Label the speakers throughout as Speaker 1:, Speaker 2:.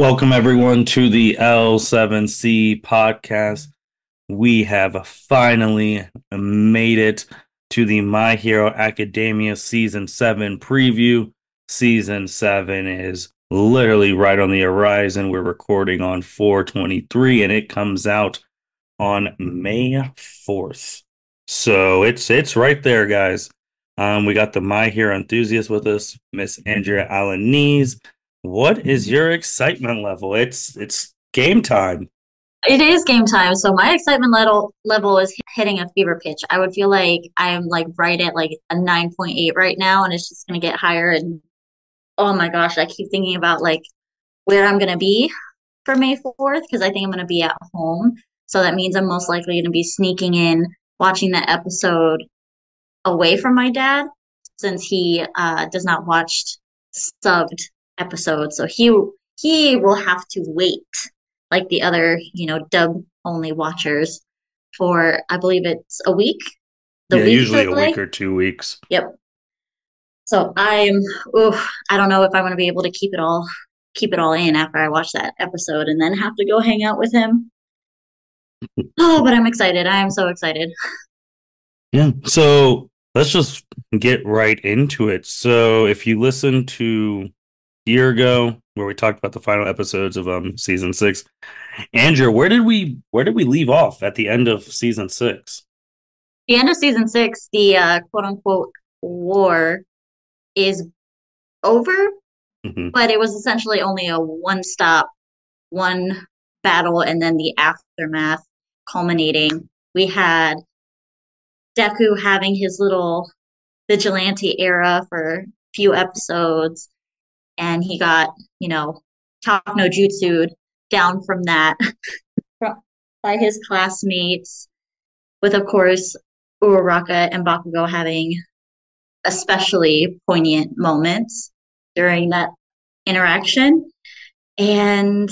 Speaker 1: Welcome everyone to the L7C podcast. We have finally made it to the My Hero Academia Season 7 preview. Season 7 is literally right on the horizon. We're recording on 4/23 and it comes out on May 4th. So it's right there, guys. We got the My Hero enthusiast with us, Miss Andrea Alanese. What is your excitement level? It's game time.
Speaker 2: It is game time, so my excitement level is hitting a fever pitch. I would feel like I'm like right at like a 9.8 right now, and it's just gonna get higher. And oh my gosh, I keep thinking about like where I'm gonna be for May 4th because I think I'm gonna be at home. So that means I'm most likely gonna be sneaking in, watching that episode away from my dad since he does not watch subbed episodes. So he will have to wait like the other, dub only watchers for I believe it's a week, the
Speaker 1: Yeah,
Speaker 2: week
Speaker 1: usually a week
Speaker 2: delay.
Speaker 1: or 2 weeks.
Speaker 2: Yep. So I don't know if I'm gonna be able to keep it all in after I watch that episode and then have to go hang out with him. Oh, but I'm excited. I am so excited.
Speaker 1: Yeah. So let's just get right into it. So if you listen to a year ago where we talked about the final episodes of season 6, Andrew, where did we leave off at the end of season 6?
Speaker 2: The end of season 6, the quote unquote war is over,
Speaker 1: Hmm.
Speaker 2: but it was essentially only a one battle, and then the aftermath culminating. We had Deku having his little vigilante era for a few episodes, and he got, talk no jutsu down from that by his classmates, with, of course, Uraraka and Bakugo having especially poignant moments during that interaction. And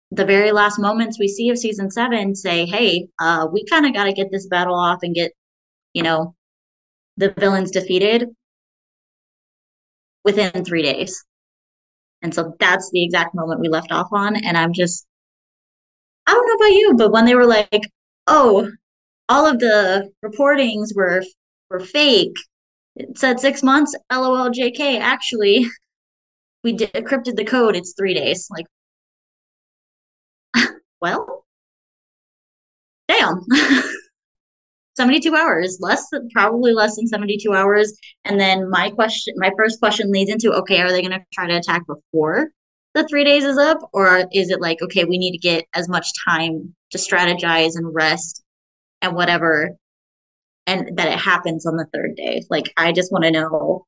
Speaker 2: the very last moments we see of season 7 say, hey, we kind of got to get this battle off and get, you know, the villains defeated within 3 days. And so that's the exact moment we left off on. And I don't know about you, but when they were like, oh, all of the reportings were fake. It said 6 months, LOL JK. Actually, we decrypted the code. It's 3 days. Like, well, damn. 72 hours, probably less than 72 hours. And then my first question leads into, okay, are they going to try to attack before the 3 days is up? Or is it like, okay, we need to get as much time to strategize and rest and whatever, and that it happens on the third day? Like, I just want to know.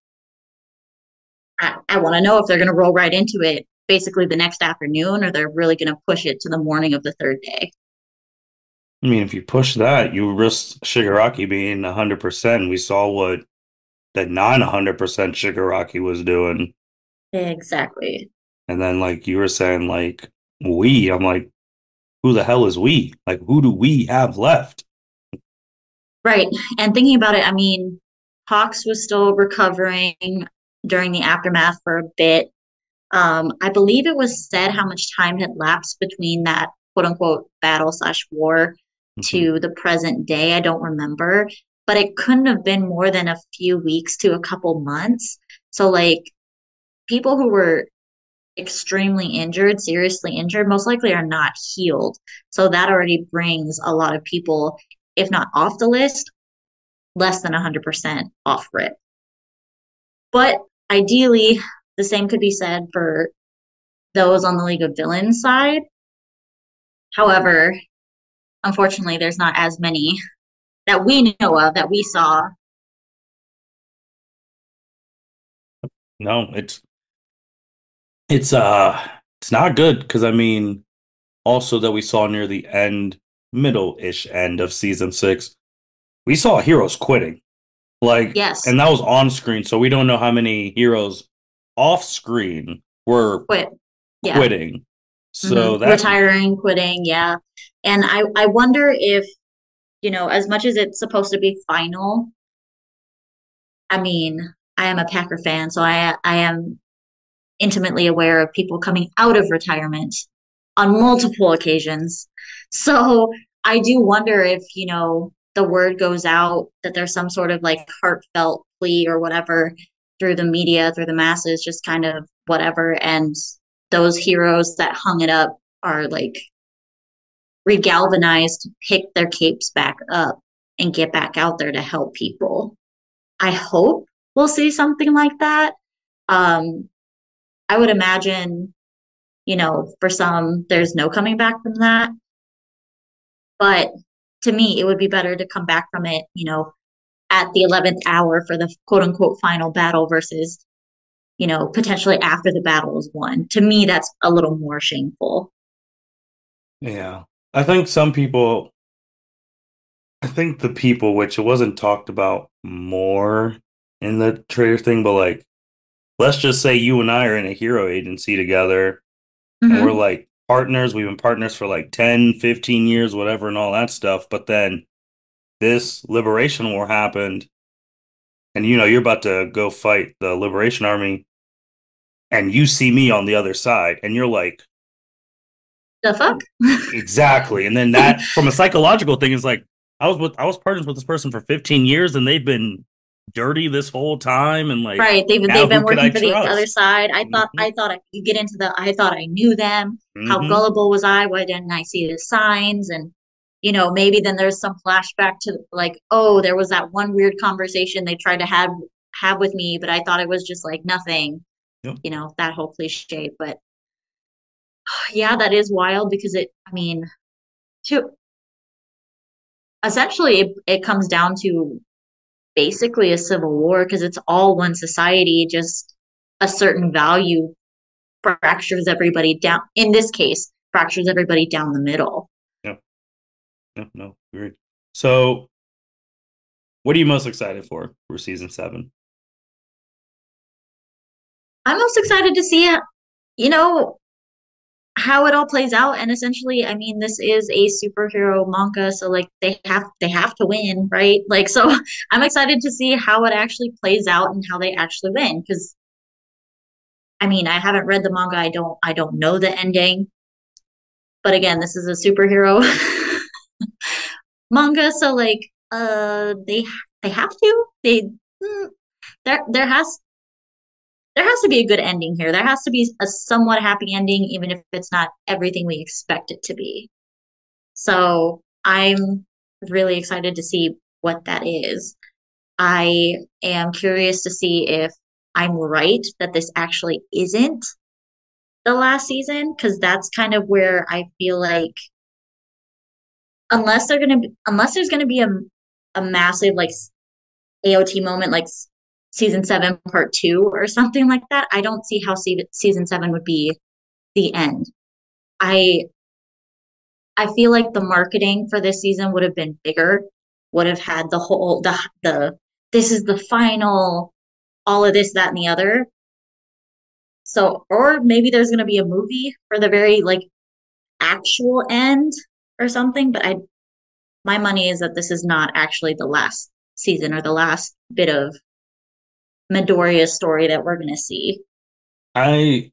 Speaker 2: I want to know if they're going to roll right into it basically the next afternoon, or they're really going to push it to the morning of the third day.
Speaker 1: I mean, if you push that, you risk Shigaraki being 100%. We saw what the non 100% Shigaraki was doing.
Speaker 2: Exactly.
Speaker 1: And then, like you were saying, like, I'm like, who the hell is we? Like, who do we have left?
Speaker 2: Right. And thinking about it, I mean, Hawks was still recovering during the aftermath for a bit. I believe it was said how much time had lapsed between that quote unquote battle slash war
Speaker 1: Mhm.
Speaker 2: to the present day. I don't remember, but it couldn't have been more than a few weeks to a couple months. So, like, people who were extremely injured, seriously injured, most likely are not healed. So, that already brings a lot of people, if not off the list, less than 100% off rip. But ideally, the same could be said for those on the League of Villains side. However, unfortunately, there's not as many that we know of that we saw.
Speaker 1: No, it's it's not good because I mean, also that we saw near the end, middle-ish end of season 6, we saw heroes quitting. Like,
Speaker 2: Yes,
Speaker 1: and that was on screen, so we don't know how many heroes off screen were
Speaker 2: quit. Yeah.
Speaker 1: quitting. So that
Speaker 2: Retiring, quitting. Yeah. And I wonder if, as much as it's supposed to be final, I mean, I am a Packer fan, so I am intimately aware of people coming out of retirement on multiple occasions. So I do wonder if, the word goes out that there's some sort of like heartfelt plea or whatever through the media, through the masses, just kind of whatever. And those heroes that hung it up are like regalvanized to pick their capes back up and get back out there to help people. I hope we'll see something like that. Um, I would imagine, for some, there's no coming back from that. But to me, it would be better to come back from it, at the 11th hour for the quote unquote final battle versus, potentially after the battle is won. To me, that's a little more shameful.
Speaker 1: Yeah. I think some people, I think the people, which it wasn't talked about more in the trailer thing, but like, let's just say you and I are in a hero agency together and we're
Speaker 2: Mm-hmm.
Speaker 1: like partners. We've been partners for like 10, 15 years, whatever, and all that stuff. But then this liberation war happened, and you're about to go fight the liberation army, and you see me on the other side, and you're like,
Speaker 2: The fuck?
Speaker 1: exactly. And then that, from a psychological thing, is like, I was partners with this person for 15 years, and they've been dirty this whole time, and like,
Speaker 2: Right. They've
Speaker 1: now
Speaker 2: been
Speaker 1: who could I
Speaker 2: working for the other
Speaker 1: trust?
Speaker 2: side.
Speaker 1: Mm-hmm.
Speaker 2: You get into the I thought I knew them. How
Speaker 1: Mm-hmm.
Speaker 2: gullible was I? Why didn't I see the signs? And maybe then there's some flashback to like, oh, there was that one weird conversation they tried to have with me, but I thought it was just like nothing,
Speaker 1: Yep.
Speaker 2: that whole cliche. But yeah, that is wild because I mean, to essentially it comes down to basically a civil war because it's all one society, just a certain value fractures everybody down. In this case, fractures everybody down the middle.
Speaker 1: Yep. Yep. No, agreed. So, what are you most excited for season 7?
Speaker 2: I'm most excited to see it, you know, how it all plays out. And essentially, I mean, this is a superhero manga, so like they have to win, right? Like, so I'm excited to see how it actually plays out and how they actually win. Because I mean, I haven't read the manga. I don't know the ending. But again, this is a superhero manga, so like they have to. Mm, there has to be a good ending here. There has to be a somewhat happy ending, even if it's not everything we expect it to be. So I'm really excited to see what that is. I am curious to see if I'm right that this actually isn't the last season, because that's kind of where I feel like unless there's gonna be a massive like AOT moment like season 7 part 2 or something like that, I don't see how season 7 would be the end. I I feel like the marketing for this season would have been bigger, would have had the this is the final, all of this, that, and the other. So, or maybe there's gonna be a movie for the very like actual end or something. But my money is that this is not actually the last season or the last bit of Midoriya's story that we're gonna see.
Speaker 1: I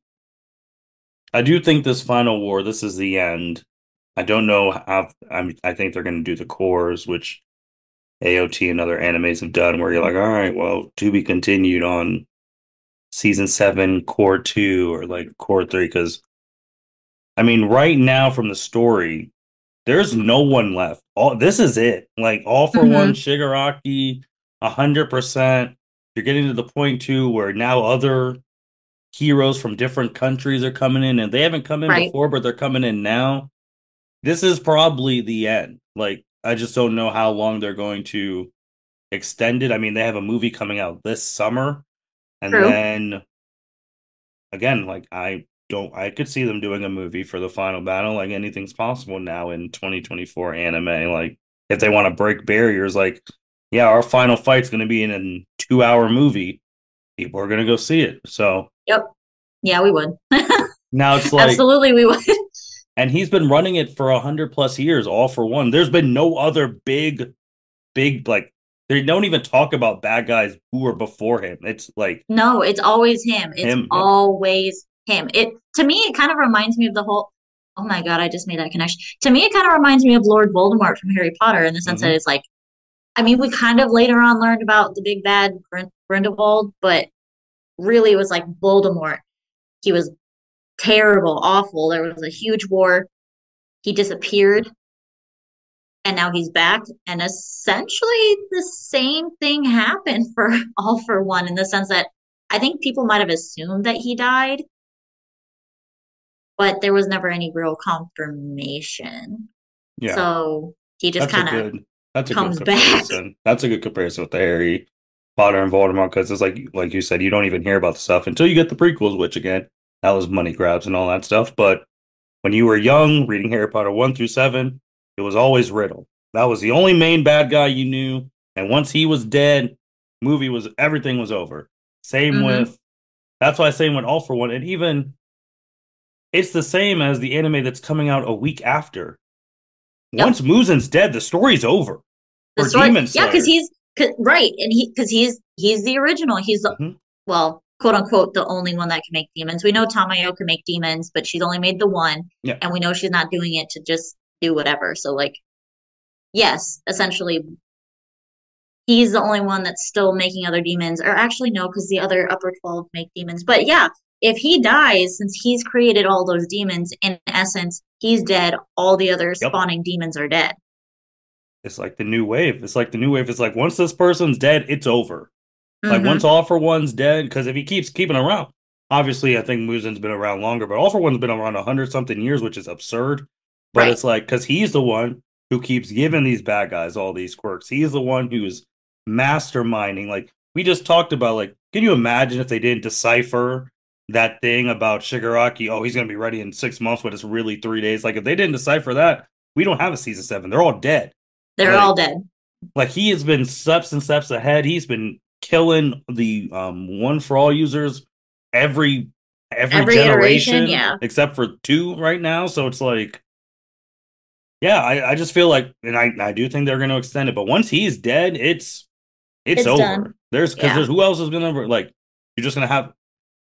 Speaker 1: I do think this final war, this is the end. I don't know how. I think they're going to do the cores, which AOT and other animes have done, where you're like, all right, well, to be continued on season 7, core 2, or like core 3. Because I mean, right now from the story, there's no one left. All this is it. Like all for one,
Speaker 2: Mm-hmm.
Speaker 1: Shigaraki, 100%. You're getting to the point too where now other heroes from different countries are coming in, and they haven't come in
Speaker 2: Right.
Speaker 1: before, but they're coming in now. This is probably the end. Like, I just don't know how long they're going to extend it. I mean, they have a movie coming out this summer, and
Speaker 2: True.
Speaker 1: then again, like I could see them doing a movie for the final battle. Like anything's possible now in 2024 anime. Like if they want to break barriers, like yeah, our final fight's going to be in a 2-hour movie. People are going to go see it. So
Speaker 2: Yep. Yeah, we would.
Speaker 1: now it's like,
Speaker 2: Absolutely, we would.
Speaker 1: and he's been running it for 100 plus years, all for one. There's been no other big like they don't even talk about bad guys who were before him. It's like
Speaker 2: No, it's always him. It's
Speaker 1: him. Yep.
Speaker 2: always him. It to me, it kind of reminds me of the whole. Oh my God, I just made that connection. To me, it kind of reminds me of Lord Voldemort from Harry Potter in the sense that
Speaker 1: Hmm.
Speaker 2: it's like, I mean, we kind of later on learned about the big bad Grindelwald, but really it was like Voldemort. He was terrible, awful. There was a huge war. He disappeared, and now he's back. And essentially, the same thing happened for All for One in the sense that I think people might have assumed that he died, but there was never any real confirmation.
Speaker 1: Yeah.
Speaker 2: So he just
Speaker 1: That's a
Speaker 2: kind of
Speaker 1: good that's a good
Speaker 2: comes back.
Speaker 1: comparison. That's a good comparison with the Harry Potter and Voldemort because it's like you said, you don't even hear about the stuff until you get the prequels, which again, that was money grabs and all that stuff. But when you were young, reading Harry Potter 1 through 7, it was always Riddle. That was the only main bad guy you knew. And once he was dead, movie was everything was over. Same
Speaker 2: Hmm.
Speaker 1: with that's why I say with All for One, and even it's the same as the anime that's coming out a week after.
Speaker 2: Yep.
Speaker 1: Once Muzin's dead, the story's over
Speaker 2: The
Speaker 1: for
Speaker 2: story,
Speaker 1: Demon
Speaker 2: yeah, because
Speaker 1: Slayer.
Speaker 2: he's right, and he's the original. He's the
Speaker 1: Hmm.
Speaker 2: well, quote unquote, the only one that can make demons. We know Tamayo can make demons, but she's only made the one,
Speaker 1: Yeah.
Speaker 2: and we know she's not doing it to just do whatever. So like, yes, essentially, he's the only one that's still making other demons. Or actually, no, because the other upper 12 make demons. But yeah, if he dies, since he's created all those demons, in essence, he's dead. All the other
Speaker 1: Yep.
Speaker 2: spawning demons are dead.
Speaker 1: It's like the new wave. It's like the new wave. It's like once this person's dead, it's over. Like once
Speaker 2: Hmm.
Speaker 1: All for One's dead, because if he keeps keeping around, obviously I think Muzin's been around longer, but All for One's been around 100 something years, which is absurd. But
Speaker 2: Right.
Speaker 1: it's like because he's the one who keeps giving these bad guys all these quirks. He's the one who's masterminding. Like we just talked about, like, can you imagine if they didn't decipher that thing about Shigaraki? Oh, he's gonna be ready in 6 months, but it's really 3 days. Like if they didn't decipher that, we don't have a season 7. They're all dead.
Speaker 2: They're all
Speaker 1: Like
Speaker 2: dead.
Speaker 1: he has been steps and steps ahead. He's been killing the one for all users every
Speaker 2: Every iteration,
Speaker 1: generation
Speaker 2: yeah.
Speaker 1: except for two right now. So it's like, yeah, I just feel like, and I do think they're going to extend it. But once he's dead, it's
Speaker 2: It's
Speaker 1: over.
Speaker 2: done.
Speaker 1: There's
Speaker 2: Yeah.
Speaker 1: who else is gonna like you're just gonna have,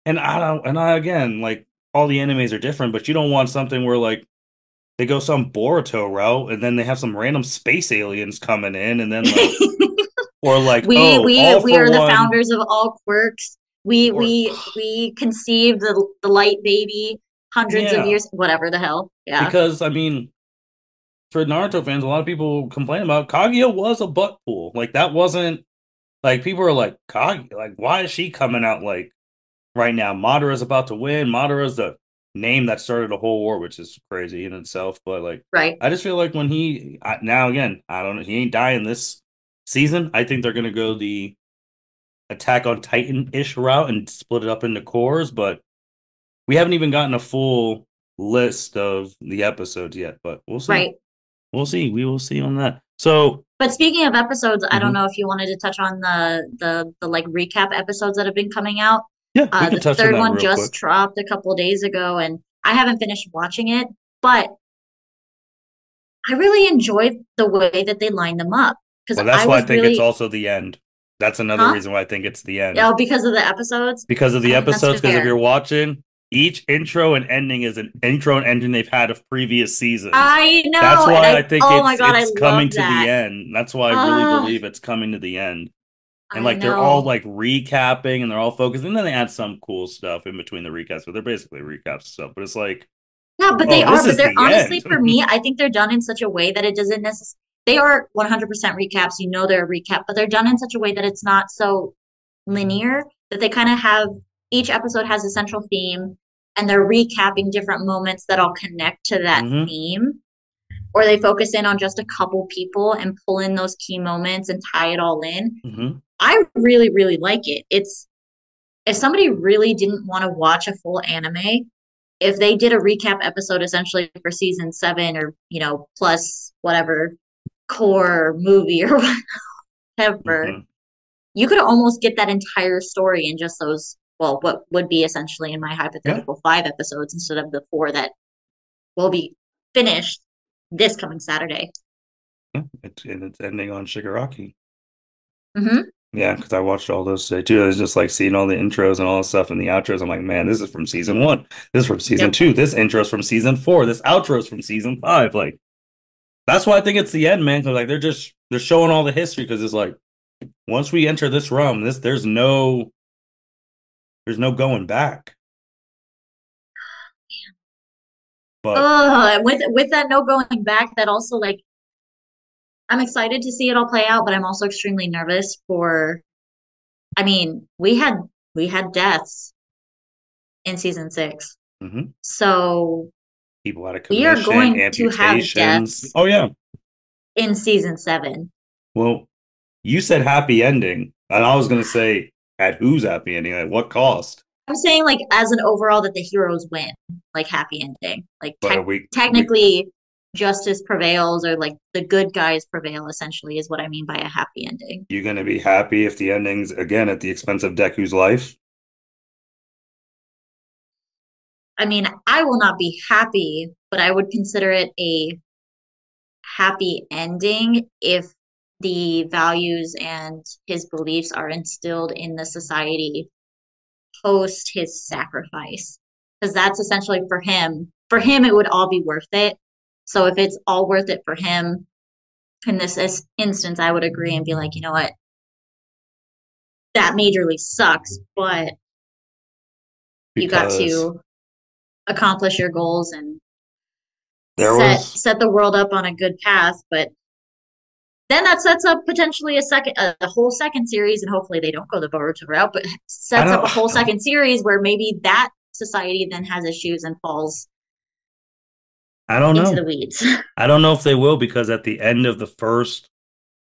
Speaker 1: and I don't and I again like all the animes are different, but you don't want something where like they go some Boruto route and then they have some random space aliens coming in and then like or like,
Speaker 2: we
Speaker 1: oh,
Speaker 2: we
Speaker 1: All
Speaker 2: we
Speaker 1: for
Speaker 2: are the
Speaker 1: One,
Speaker 2: founders of all quirks. We
Speaker 1: or
Speaker 2: we conceived the light baby hundreds of
Speaker 1: yeah,
Speaker 2: years, whatever the hell. Yeah.
Speaker 1: because I mean, for Naruto fans, a lot of people complain about Kaguya was a butt pool. Like that wasn't like people are like Kaguya, like why is she coming out like right now? Madara's about to win. Madara's the name that started a whole war, which is crazy in itself. But like,
Speaker 2: Right.
Speaker 1: I just feel like when now again, I don't know, he ain't dying this season. I think they're gonna go the Attack on Titan ish route and split it up into cores, but we haven't even gotten a full list of the episodes yet. But we'll see.
Speaker 2: Right.
Speaker 1: We'll see. We will see on that. So,
Speaker 2: But speaking of episodes, I don't
Speaker 1: mhm.
Speaker 2: know if you wanted to touch on the like recap episodes that have been coming out.
Speaker 1: Yeah, we could
Speaker 2: The
Speaker 1: touch on
Speaker 2: third
Speaker 1: that
Speaker 2: one
Speaker 1: real
Speaker 2: just
Speaker 1: quick.
Speaker 2: dropped a couple days ago, and I haven't finished watching it, but I really enjoyed the way that they lined them up because
Speaker 1: Well, that's
Speaker 2: I
Speaker 1: why I
Speaker 2: was
Speaker 1: think it's
Speaker 2: really,
Speaker 1: also the end. That's another
Speaker 2: huh?
Speaker 1: reason why I think it's the end.
Speaker 2: Yeah, because of the episodes.
Speaker 1: Because of
Speaker 2: I
Speaker 1: the
Speaker 2: mean, that's
Speaker 1: episodes, because if you're
Speaker 2: fair.
Speaker 1: watching, each intro and ending is an intro and ending they've had of previous seasons.
Speaker 2: I
Speaker 1: That's
Speaker 2: know, and
Speaker 1: why I think
Speaker 2: oh my God, I
Speaker 1: it's
Speaker 2: love
Speaker 1: coming to the
Speaker 2: that.
Speaker 1: end. That's why I really
Speaker 2: Ah,
Speaker 1: believe it's coming to the end. And
Speaker 2: I
Speaker 1: like they're all
Speaker 2: know.
Speaker 1: like recapping and they're all focused, and then they add some cool stuff in between the recaps, but they're basically recaps stuff. But it's like,
Speaker 2: Yeah, but they
Speaker 1: oh, this
Speaker 2: are. But
Speaker 1: is
Speaker 2: they're
Speaker 1: the
Speaker 2: honestly,
Speaker 1: end.
Speaker 2: for me, I think they're done in such a way that it doesn't necessarily. They are 100% recaps. You know they're a recap, but they're done in such a way that it's not so linear. That they kind of have each episode has a central theme, and they're recapping different moments that all connect to that
Speaker 1: Hmm.
Speaker 2: theme. Or they focus in on just a couple people and pull in those key moments and tie it all in.
Speaker 1: Hmm.
Speaker 2: I really, really like it. It's if somebody really didn't want to watch a full anime, if they did a recap episode essentially for season 7 or, plus whatever core movie or whatever,
Speaker 1: Hmm.
Speaker 2: you could almost get that entire story in just those, well, what would be essentially in my
Speaker 1: Yeah.
Speaker 2: hypothetical 5 episodes instead of the 4 that will be finished this coming Saturday.
Speaker 1: Yeah. It's ending on Shigaraki.
Speaker 2: Hmm.
Speaker 1: Yeah, because I watched all those today too. I was just like seeing all the intros and all the stuff and the outros. I'm like, man, this is from season one. This is from season
Speaker 2: Yep.
Speaker 1: two. This intro is from season four. This outro is from season five. Like that's why I think it's the end, man. Because like they're showing all the history. Because it's like once we enter this realm, this there's no going back. But
Speaker 2: With that no going back, that also like I'm excited to see it all play out, but I'm also extremely nervous for. I mean, we had deaths in season 6,
Speaker 1: mhm.
Speaker 2: so
Speaker 1: People out of
Speaker 2: we are
Speaker 1: commission,
Speaker 2: going to have
Speaker 1: amputations.
Speaker 2: deaths
Speaker 1: Oh yeah.
Speaker 2: in season 7.
Speaker 1: Well, you said happy ending, and I was gonna say at whose happy ending? At what cost?
Speaker 2: I'm saying like as an overall that the heroes win, like happy ending. Like
Speaker 1: But are we
Speaker 2: technically justice prevails or like the good guys prevail essentially is what I mean by a happy ending.
Speaker 1: you gonna be happy if the ending's again at the expense of Deku's life?
Speaker 2: I mean, I will not be happy, but I would consider it a happy ending if the values and his beliefs are instilled in the society post his sacrifice. Because that's essentially for him. For him, it would all be worth it. So if it's all worth it for him, in this instance, I would agree and be like, you know what, that majorly sucks, but you got
Speaker 1: Because
Speaker 2: to accomplish your goals and
Speaker 1: there
Speaker 2: set
Speaker 1: was
Speaker 2: set the world up on a good path. But then that sets up potentially a whole second series, and hopefully they don't go the Boruto route, but
Speaker 1: I
Speaker 2: sets up
Speaker 1: don't
Speaker 2: a whole second series where maybe that society then has issues and falls
Speaker 1: I don't
Speaker 2: into
Speaker 1: know.
Speaker 2: the weeds.
Speaker 1: I don't know if they will because at the end of the first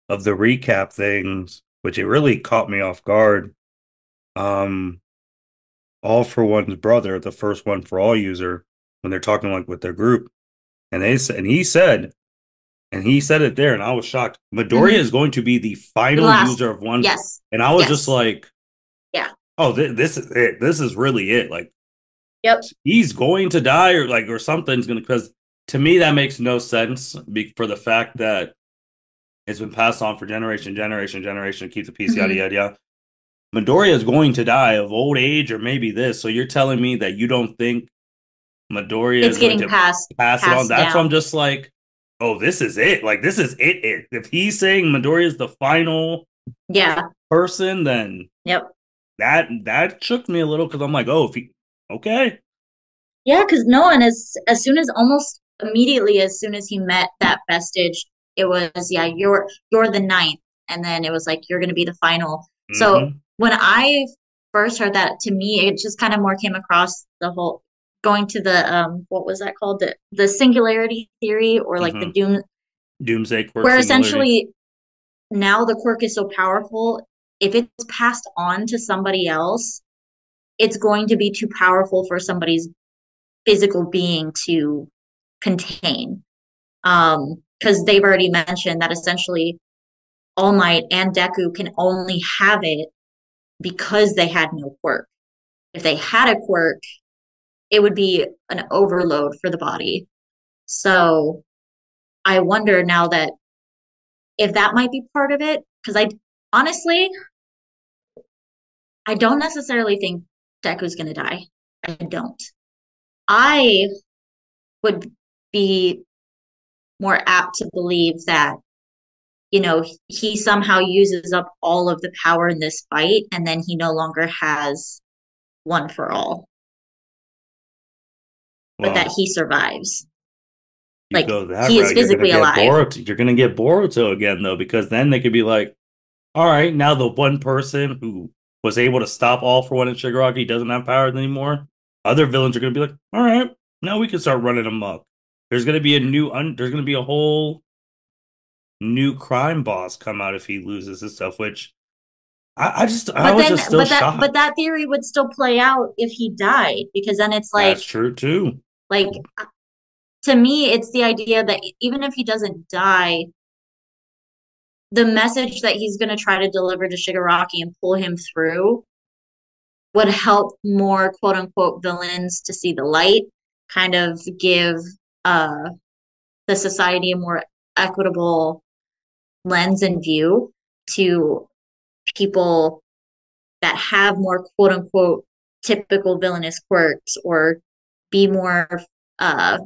Speaker 1: of the recap things, which it really caught me off guard, um, All for One's brother, the first one for all user, when they're talking like with their group, and they said, and he said it there, and I was shocked. Midoriya
Speaker 2: Mm-hmm.
Speaker 1: is going to be the
Speaker 2: The
Speaker 1: final
Speaker 2: last,
Speaker 1: user of one for,
Speaker 2: yes,
Speaker 1: and I was just
Speaker 2: yes,
Speaker 1: like,
Speaker 2: yeah,
Speaker 1: oh, this is it. This is really it. Like
Speaker 2: yep.
Speaker 1: he's going to die or something's going to because to me that makes no sense for the fact that it's been passed on for generation, keep the peace, yada
Speaker 2: Mm-hmm.
Speaker 1: yada yada. Midoriya is going to die of old age or maybe this. So you're telling me that you don't think Midoriya
Speaker 2: It's
Speaker 1: is going
Speaker 2: getting
Speaker 1: to
Speaker 2: passed
Speaker 1: pass it on?
Speaker 2: passed
Speaker 1: That's why I'm
Speaker 2: down.
Speaker 1: just like, oh, this is it. Like this is it. If he's saying Midoriya is the final
Speaker 2: Yeah,
Speaker 1: person, then
Speaker 2: yep.
Speaker 1: that shook me a little because I'm like, oh, if he okay,
Speaker 2: Yeah, because no one as soon as almost immediately as soon as he met that vestige, it was yeah, you're the ninth, and then it was like you're gonna be the final. So
Speaker 1: mm-hmm,
Speaker 2: when I first heard that, to me, it just kind of more came across the whole going to the what was that called, the singularity theory or like the
Speaker 1: mm-hmm.
Speaker 2: doom,
Speaker 1: Doomsday Quirk
Speaker 2: where
Speaker 1: Singularity.
Speaker 2: essentially now the quirk is so powerful, if it's passed on to somebody else, it's going to be too powerful for somebody's physical being to contain. Because they've already mentioned that essentially All Might and Deku can only have it because they had no quirk. If they had a quirk, it would be an overload for the body. So I wonder now that if that might be part of it, because I honestly, I don't necessarily think Deku's going to die. I don't. I would be more apt to believe that he somehow uses up all of the power in this fight and then he no longer has one for all, but that
Speaker 1: Well,
Speaker 2: he survives.
Speaker 1: you
Speaker 2: Like
Speaker 1: go that
Speaker 2: he is
Speaker 1: route, you're gonna
Speaker 2: physically
Speaker 1: get
Speaker 2: alive.
Speaker 1: Boruto. You're gonna get Boruto again though, because then they could be like, all right, now the one person who was able to stop All for One in Shigaraki doesn't have powers anymore. Other villains are gonna be like, all right, now we can start running amok. There's gonna be there's gonna be a whole new crime boss come out if he loses his stuff, which I
Speaker 2: But
Speaker 1: was
Speaker 2: then
Speaker 1: just still
Speaker 2: but
Speaker 1: shocked.
Speaker 2: that theory would still play out if he died because then it's
Speaker 1: That's true too.
Speaker 2: like to me it's the idea that even if he doesn't die, the message that he's going to try to deliver to Shigaraki and pull him through would help more quote unquote villains to see the light, kind of give uh the society a more equitable lens and view to people that have more quote unquote typical villainous quirks or be more uh,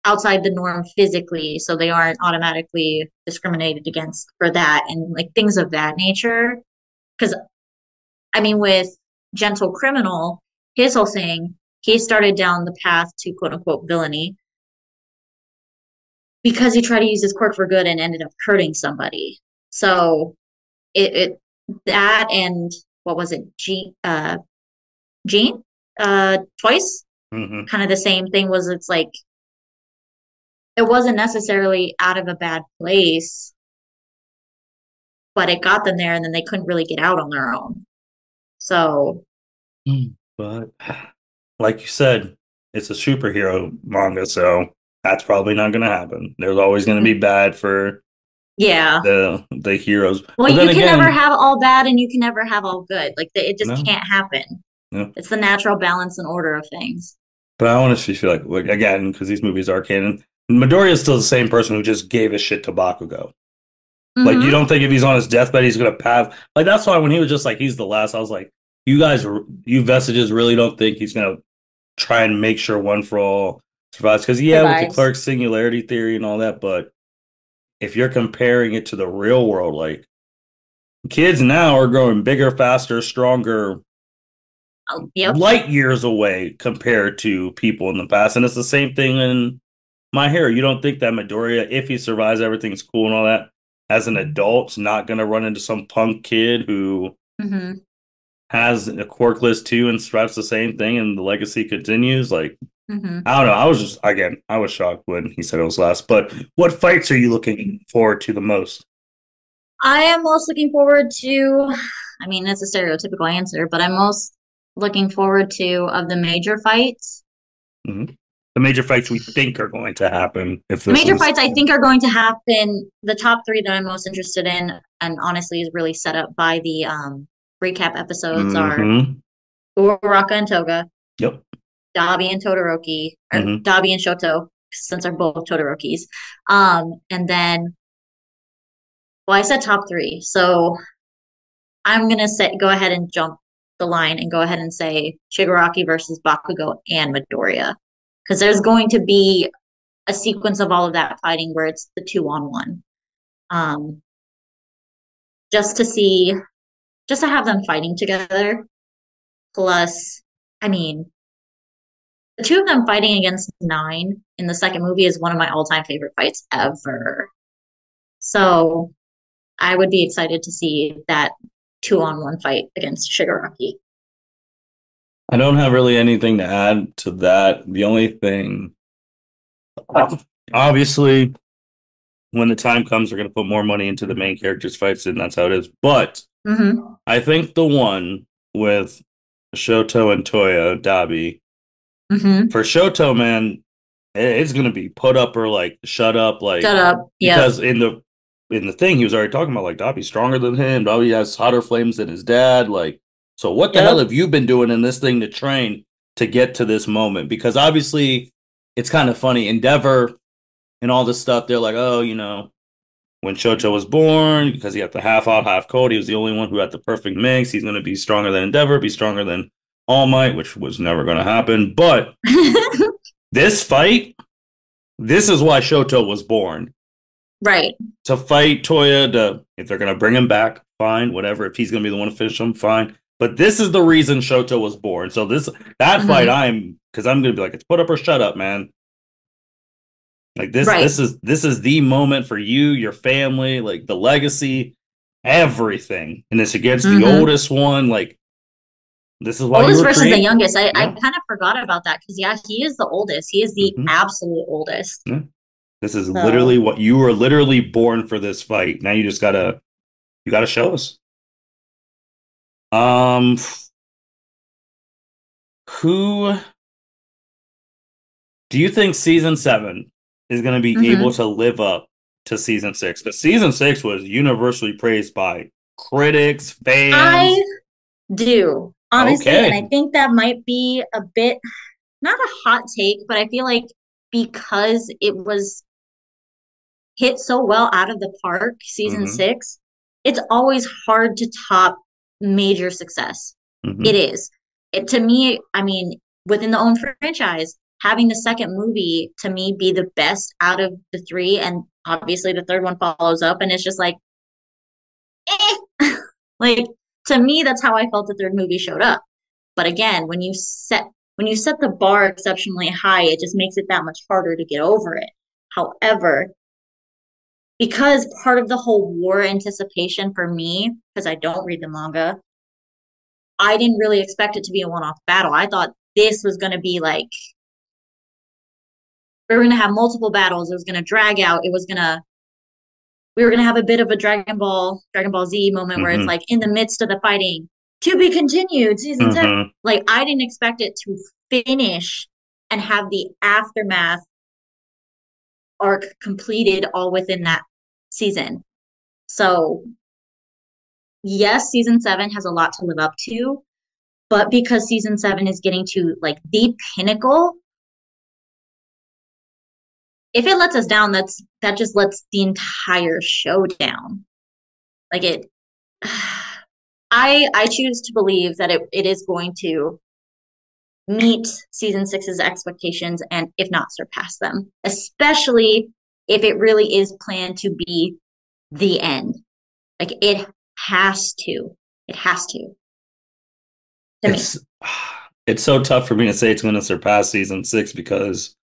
Speaker 2: outside the norm physically, so they aren't automatically discriminated against for that and like things of that nature. Because I mean, with Gentle Criminal, his whole thing, he started down the path to quote unquote villainy because he tried to use his quirk for good and ended up hurting somebody. So it that and what was it, Gene, twice,
Speaker 1: Mm-hmm.
Speaker 2: kind of the same thing. Was it's like it wasn't necessarily out of a bad place, but it got them there, and then they couldn't really get out on their own. So
Speaker 1: But like you said, it's a superhero manga, so that's probably not going to happen. There's always going to be bad for
Speaker 2: yeah.
Speaker 1: the heroes.
Speaker 2: Well,
Speaker 1: But then
Speaker 2: you can never
Speaker 1: again,
Speaker 2: have all bad and you can never have all good. Like it just
Speaker 1: no,
Speaker 2: can't happen.
Speaker 1: no.
Speaker 2: It's the natural balance and order of things.
Speaker 1: But I honestly feel like again, because these movies are canon, Midoriya is still the same person who just gave a shit to Bakugo. Like, you
Speaker 2: Mm-hmm.
Speaker 1: don't think if he's on his deathbed, he's gonna pass. Like, that's why when he was just like, he's the last, I was like, you guys, you vestiges really don't think he's gonna try and make sure One for All survives? Because yeah, with the
Speaker 2: Survives.
Speaker 1: Clark singularity theory and all that, but if you're comparing it to the real world, like kids now are growing bigger, faster, stronger,
Speaker 2: Oh, yep.
Speaker 1: light years away compared to people in the past, and it's the same thing in My Hero. You don't think that Midoriya, if he survives, everything's cool and all that. As an adult, not gonna run into some punk kid who
Speaker 2: Mm-hmm.
Speaker 1: has a quirk list too and straps the same thing and the legacy continues. Like,
Speaker 2: Mm-hmm.
Speaker 1: I don't know. I was just again, I was shocked when he said it was last. But what fights are you looking forward to the most?
Speaker 2: I am most looking forward to, I mean, it's a stereotypical answer, but I'm most looking forward to of the major fights.
Speaker 1: Mm-hmm. The major fights we think are going to happen if
Speaker 2: The
Speaker 1: this
Speaker 2: major
Speaker 1: is.
Speaker 2: fights I think are going to happen. The top three that I'm most interested in, and honestly is really set up by the recap episodes, are
Speaker 1: Mm-hmm.
Speaker 2: Uraraka and Toga,
Speaker 1: Yep.
Speaker 2: Dabi and Todoroki, or
Speaker 1: Mm-hmm.
Speaker 2: Dabi and Shoto, since they're both Todorokis. And then, well, I said top three, so I'm gonna say go ahead and jump the line and go ahead and say Shigaraki versus Bakugo and Midoriya, because there's going to be a sequence of all of that fighting where it's the 2-on-1. Um, just to see, just to have them fighting together. Plus, I mean, the two of them fighting against Nine in the second movie is one of my all-time favorite fights ever. So I would be excited to see that 2-on-1 fight against Shigaraki.
Speaker 1: I don't have really anything to add to that. The only thing, obviously, when the time comes, they're going to put more money into the main characters' fights, and that's how it is. But
Speaker 2: Mm-hmm.
Speaker 1: I think the one with Shoto and Toya Dabi
Speaker 2: Mm-hmm.
Speaker 1: for Shoto, man, it's gonna be put up or like shut up,
Speaker 2: Shut
Speaker 1: like
Speaker 2: up. Yep.
Speaker 1: because in the thing he was already talking about like Dabi's stronger than him. Dabi has hotter flames than his dad. Like, so what the hell
Speaker 2: Yep.
Speaker 1: have you been doing in this thing to train to get to this moment? Because obviously it's kind of funny. Endeavor and all this stuff, they're like, oh, when Shoto was born, because he had the half hot, half cold, he was the only one who had the perfect mix. He's gonna be stronger than Endeavor, be stronger than All Might, which was never gonna happen. But this fight, this is why Shoto was born.
Speaker 2: Right.
Speaker 1: To fight Toya, if they're gonna bring him back, fine, whatever. If he's gonna be the one to finish him, fine. But this is the reason Shoto was born. So that fight,
Speaker 2: Mm-hmm.
Speaker 1: because I'm gonna be like, it's put up or shut up, man. Like this,
Speaker 2: Right.
Speaker 1: this is the moment for you, your family, like the legacy, everything. And it's against the
Speaker 2: Mm-hmm.
Speaker 1: oldest one. Like this is why you
Speaker 2: Oldest
Speaker 1: were
Speaker 2: versus the
Speaker 1: created.
Speaker 2: youngest. I
Speaker 1: Yeah.
Speaker 2: kind of forgot about that because yeah, he is the oldest. He is the
Speaker 1: Hmm.
Speaker 2: absolute oldest.
Speaker 1: Yeah. This is literally
Speaker 2: So
Speaker 1: what you were literally born for this fight. Now you gotta show us. Um, who do you think season seven is going to be able
Speaker 2: mm-hmm.
Speaker 1: to live up to season six? Because season six was universally praised by critics,
Speaker 2: I
Speaker 1: fans.
Speaker 2: do, honestly, and I
Speaker 1: Okay.
Speaker 2: think that might be a bit not a hot take, but I feel like because it was hit so well out of the park, season
Speaker 1: Mm-hmm.
Speaker 2: six, it's always hard to top major success. It
Speaker 1: Hmm.
Speaker 2: is. To me, I mean, within the own franchise, having the second movie to me be the best out of the three, and obviously the third one follows up, and it's just like, eh. Like to me, that's how I felt the third movie showed up. But again, when you set the bar exceptionally high, it just makes it that much harder to get over it. However, because part of the whole war anticipation for me, because I don't read the manga, I didn't really expect it to be a one-off battle. I thought this was going to be like we were going to have multiple battles. It was going to drag out. It was going to we were going to have a bit of a Dragon Ball Z moment where it's
Speaker 1: Hmm.
Speaker 2: like in the midst of the fighting, to be continued, season 10.
Speaker 1: Hmm.
Speaker 2: Like I didn't expect it to finish and have the aftermath arc completed all within that season. So, yes, season 7 has a lot to live up to, but because season 7 is getting to like the pinnacle, if it lets us down, that just lets the entire show down. Like it I choose to believe that it is going to meet season six's expectations and if not surpass them, especially if it really is planned to be the end. Like it has to. It has to me.
Speaker 1: It's it's so tough for me to say it's going to surpass season six because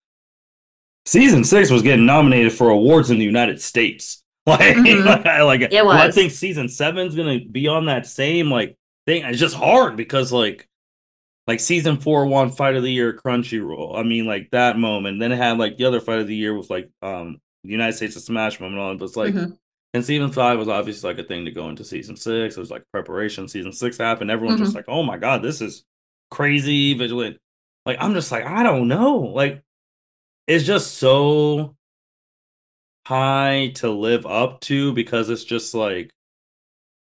Speaker 1: season six was getting nominated for awards in the United States.
Speaker 2: Mm-hmm. It
Speaker 1: Do I
Speaker 2: was.
Speaker 1: think season seven's gonna be on that same thing? It's just hard because season four won Fight of the Year Crunchyroll. I mean, like that moment. Then it had like the other Fight of the Year with the United States of Smash moment on. But it's like,
Speaker 2: Mm-hmm.
Speaker 1: and season five was obviously like a thing to go into season six. It was like preparation. Season six happened. Everyone's just
Speaker 2: Mm-hmm.
Speaker 1: like, oh my god, this is crazy vigilant. Like I'm just like I don't know. Like it's just so high to live up to because it's just like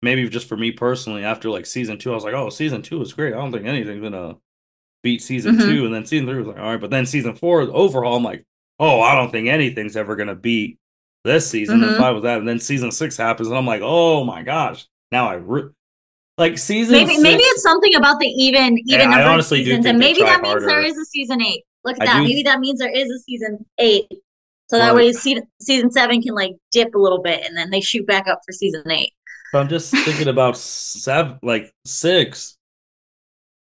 Speaker 1: maybe just for me personally after like season two I was like oh season two is great I don't think anything's gonna beat season
Speaker 2: Mm-hmm.
Speaker 1: two and then season three was like all right but then season four overall I'm like oh I don't think anything's ever gonna beat this season then
Speaker 2: Mm-hmm.
Speaker 1: five was that and then season six happens and I'm like oh my gosh now like season
Speaker 2: Maybe
Speaker 1: six
Speaker 2: it's something about the even
Speaker 1: I
Speaker 2: numbered
Speaker 1: honestly do
Speaker 2: seasons,
Speaker 1: think
Speaker 2: and
Speaker 1: they
Speaker 2: maybe
Speaker 1: try
Speaker 2: that means there
Speaker 1: harder
Speaker 2: is a season 8. Look at
Speaker 1: I
Speaker 2: that.
Speaker 1: do
Speaker 2: Maybe that means there is a season 8. So that
Speaker 1: but
Speaker 2: way season 7 can like dip a little bit and then they shoot back up for season 8.
Speaker 1: I'm just thinking about seven like six.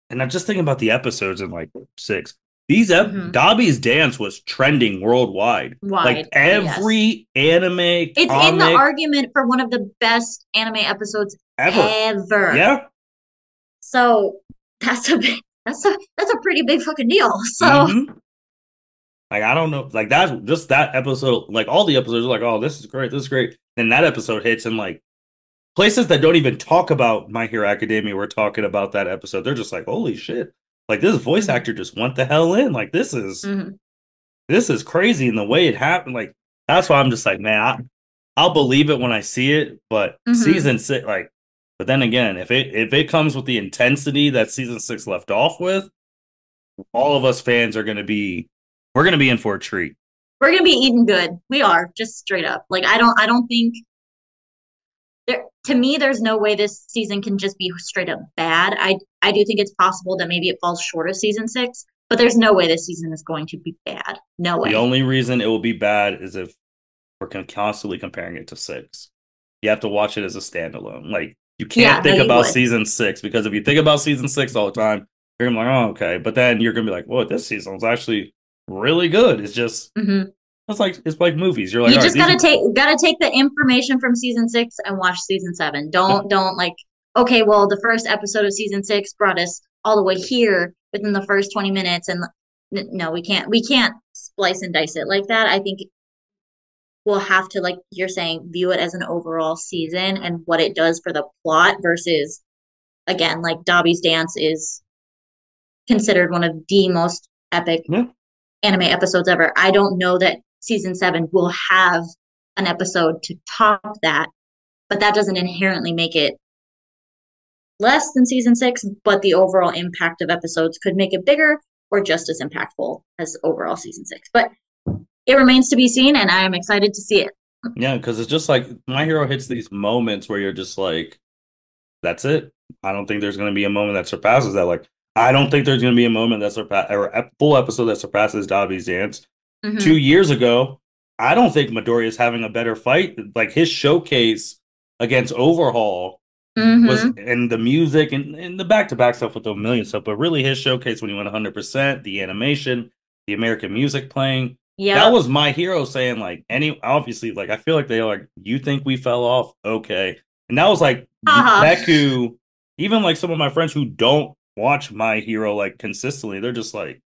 Speaker 1: And I'm just thinking about the episodes in like six.
Speaker 2: Mm-hmm.
Speaker 1: Dobby's dance was trending worldwide. Like
Speaker 2: Wide. Yes.
Speaker 1: every anime
Speaker 2: It's in the
Speaker 1: comic
Speaker 2: argument for one of the best anime episodes
Speaker 1: ever.
Speaker 2: ever.
Speaker 1: Yeah.
Speaker 2: So that's a pretty big fucking deal. So
Speaker 1: Mm-hmm. Like I don't know. Like that just that episode, like all the episodes are like, oh, this is great, this is great. And that episode hits and like places that don't even talk about My Hero Academia were talking about that episode. They're just like, holy shit. Like this voice
Speaker 2: mm-hmm.
Speaker 1: actor just went the hell in. Like
Speaker 2: Mm-hmm.
Speaker 1: this is crazy in the way it happened. Like that's why I'm just like, man, I'll believe it when I see it. But
Speaker 2: Mm-hmm.
Speaker 1: season six, but then again, if it comes with the intensity that season six left off with, all of us fans are we're gonna be in for a treat.
Speaker 2: We're gonna be eating good. We are just straight up. Like I don't think there to me there's no way this season can just be straight up bad. I do think it's possible that maybe it falls short of season 6, but there's no way this season is going to be bad. No
Speaker 1: The
Speaker 2: way.
Speaker 1: only reason it will be bad is if we're constantly comparing it to six. You have to watch it as a standalone. Like you
Speaker 2: Yeah,
Speaker 1: can't
Speaker 2: no
Speaker 1: think
Speaker 2: you
Speaker 1: about
Speaker 2: would.
Speaker 1: season six because if you think about season six all the time, you're gonna be like, oh, okay. But then you're gonna be like, well, this season was actually really good.
Speaker 2: Hmm.
Speaker 1: It's like movies. You're like,
Speaker 2: You
Speaker 1: all right,
Speaker 2: just
Speaker 1: these
Speaker 2: gotta take the information from season 6 and watch season 7.
Speaker 1: yep.
Speaker 2: Don't like okay, well the first episode of season 6 brought us all the way here within the first 20 minutes and no, we can't splice and dice it like that. I think we'll have to, like you're saying, view it as an overall season and what it does for the plot versus, again, like Dobby's Dance is considered one of the most epic
Speaker 1: Yeah.
Speaker 2: anime episodes ever. I don't know that season 7 will have an episode to top that, but that doesn't inherently make it less than season 6, but the overall impact of episodes could make it bigger or just as impactful as overall season 6. But it remains to be seen, and I am excited to see it.
Speaker 1: Yeah, because it's just like My Hero hits these moments where you're just like, that's it. I don't think there's going to be a moment that surpasses that. Like, I don't think there's going to be a moment that surpass or a full episode that surpasses Dobby's dance.
Speaker 2: Hmm.
Speaker 1: 2 years ago, I don't think Midoriya is having a better fight. Like his showcase against Overhaul was,
Speaker 2: Hmm.
Speaker 1: and the music and the back to back stuff with the million stuff, but really his showcase when he went 100%, the animation, the American music playing. That
Speaker 2: Yep.
Speaker 1: was My Hero saying, like, any obviously, like, I feel like they are like, you think we fell off? Okay. And that was like
Speaker 2: Haha.
Speaker 1: Deku, even like some of my friends who don't watch My Hero like consistently, they're just like,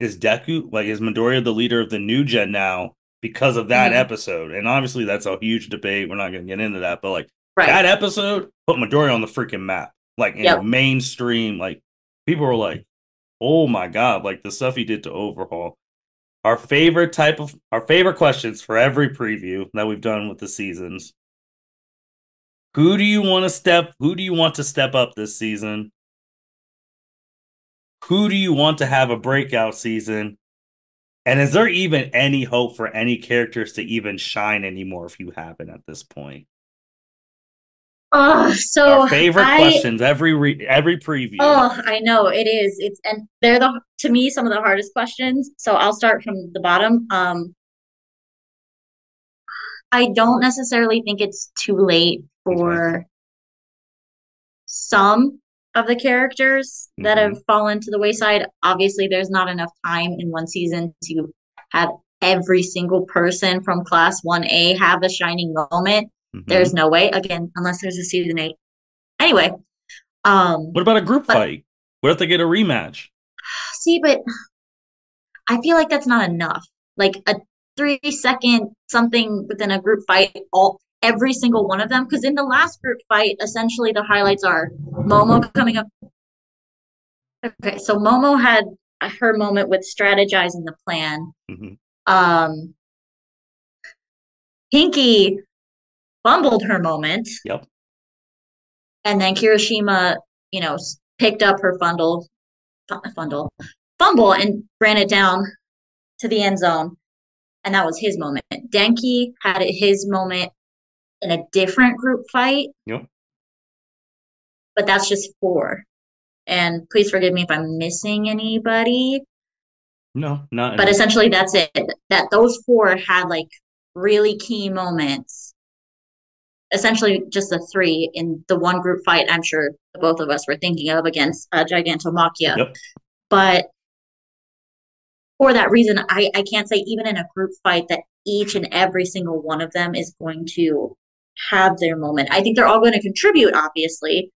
Speaker 1: is Deku, like, is Midoriya the leader of the new gen now because of that
Speaker 2: Hmm.
Speaker 1: episode? And obviously, that's a huge debate. We're not going to get into that, but like
Speaker 2: Right.
Speaker 1: that episode put Midoriya on the freaking map, like
Speaker 2: Yep.
Speaker 1: in mainstream. Like people were like, "Oh my god!" Like the stuff he did to Overhaul. Our favorite questions for every preview that we've done with the seasons. Who do you want to step up this season? Who do you want to have a breakout season? And is there even any hope for any characters to even shine anymore if you haven't at this point? Our
Speaker 2: So
Speaker 1: favorite
Speaker 2: I
Speaker 1: questions every preview.
Speaker 2: oh, I know it is. It's and they're the to me some of the hardest questions. So I'll start from the bottom. I don't necessarily think it's too late
Speaker 1: Okay.
Speaker 2: for some of the characters that have
Speaker 1: Hmm.
Speaker 2: fallen to the wayside. Obviously, there's not enough time in one season to have every single person from class 1A have a shining moment. There's
Speaker 1: Hmm.
Speaker 2: no way, again, unless there's a season 8. Anyway, um
Speaker 1: What about a group
Speaker 2: but
Speaker 1: fight? What if they get a rematch?
Speaker 2: see, but I feel like that's not enough. Like a 3 second something within a group fight, all every single one of them. Because in the last group fight, essentially the highlights are Momo coming up. Okay, so Momo had her moment with strategizing the plan.
Speaker 1: Hmm.
Speaker 2: Um, Pinky fumbled her moment,
Speaker 1: Yep.
Speaker 2: and then Kirishima, picked up her fumble, and ran it down to the end zone, and that was his moment. Denki had his moment in a different group fight,
Speaker 1: Yep.
Speaker 2: but that's just four. And please forgive me if I'm missing anybody,
Speaker 1: No, not
Speaker 2: but
Speaker 1: any.
Speaker 2: essentially that's it. That those four had like really key moments. Essentially, just the three in the one group fight. I'm sure both of us were thinking of against Gigantomachia,
Speaker 1: Yep.
Speaker 2: but for that reason, I can't say even in a group fight that each and every single one of them is going to have their moment. I think they're all going to contribute, obviously.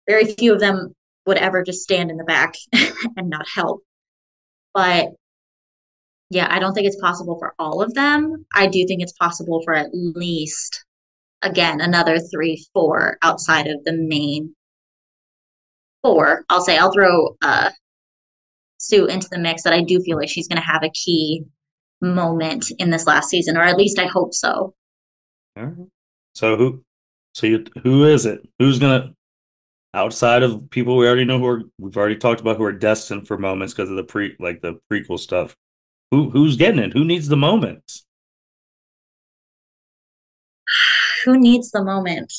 Speaker 2: Very few of them would ever just stand in the back and not help. But yeah, I don't think it's possible for all of them. I do think it's possible for at least, again, another three, four outside of the main four. I'll throw Sue into the mix that I do feel like she's going to have a key moment in this last season, or at least I hope so.
Speaker 1: All right. So who is it? Who's gonna, outside of people we already know, we've already talked about, who are destined for moments because of the prequel stuff? Who's getting it? Who needs the moments?
Speaker 2: Who needs the moment?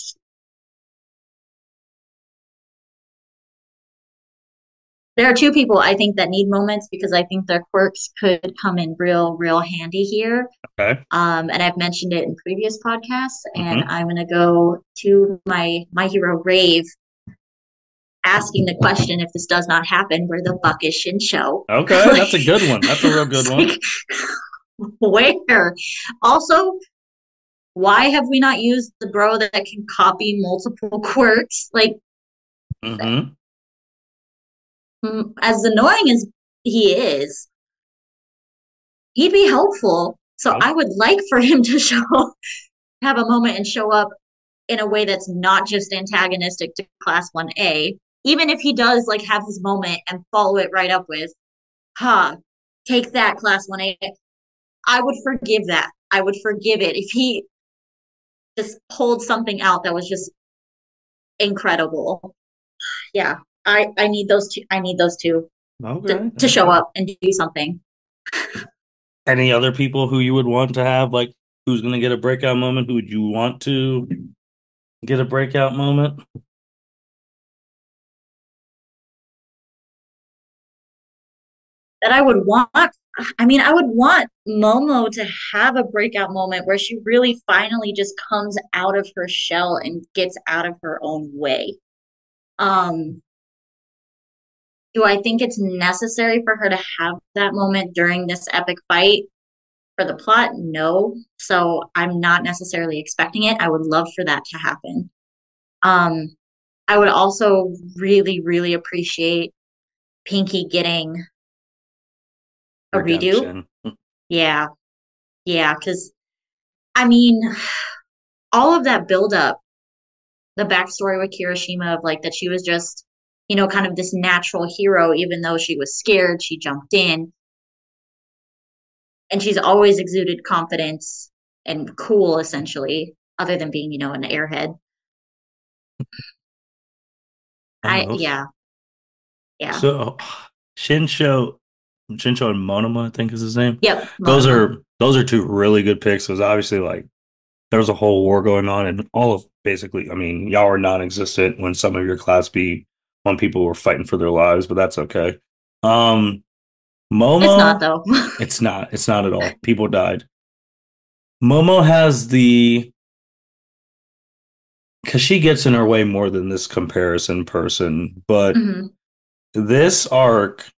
Speaker 2: There are two people I think that need moments because I think their quirks could come in real handy here.
Speaker 1: Okay.
Speaker 2: And I've mentioned it in previous podcasts, and
Speaker 1: Hmm.
Speaker 2: I'm going to go to my hero Rave, asking the question if this does not happen, where the fuck is Shinsho?
Speaker 1: Okay,
Speaker 2: Like,
Speaker 1: that's a good one. That's a real good
Speaker 2: it's
Speaker 1: one.
Speaker 2: like, where? Also, why have we not used the bro that can copy multiple quirks? Like,
Speaker 1: Hmm.
Speaker 2: as annoying as he is, he'd be helpful. So
Speaker 1: Yep.
Speaker 2: I would like for him to have a moment and show up in a way that's not just antagonistic to class 1A. Even if he does like have his moment and follow it right up with, huh, take that class 1A. I would forgive that. I would forgive it if he just pulled something out that was just incredible. Yeah. I need those two. I need those two
Speaker 1: Okay.
Speaker 2: to show
Speaker 1: Okay.
Speaker 2: up and do something.
Speaker 1: Any other people who you would want to have, like, Who's gonna get a breakout moment? Who would you want to get a breakout moment?
Speaker 2: That I would want. I mean, I would want Momo to have a breakout moment where she really finally just comes out of her shell and gets out of her own way. Um, do I think it's necessary for her to have that moment during this epic fight for the plot? No. So I'm not necessarily expecting it. I would love for that to happen. Um, I would also really, really appreciate Pinky getting a redo.
Speaker 1: Redemption.
Speaker 2: Yeah, yeah, because I mean, all of that buildup, the backstory with Kirishima of like that she was just, kind of this natural hero, even though she was scared, she jumped in, and she's always exuded confidence and cool, essentially, other than being, an airhead.
Speaker 1: Almost.
Speaker 2: Yeah, yeah,
Speaker 1: So Shinsho, Shinsho and Monoma, I think is his name.
Speaker 2: yep,
Speaker 1: Those
Speaker 2: Monoma.
Speaker 1: are those are two really good picks because obviously like there was a whole war going on and all of basically, I mean, y'all were non-existent when some of your class B when people were fighting for their lives, but that's okay. Um,
Speaker 2: It's not
Speaker 1: Momo,
Speaker 2: though.
Speaker 1: it's not at all. People died. Momo has the because she gets in her way more than this comparison person, but
Speaker 2: Hmm.
Speaker 1: this arc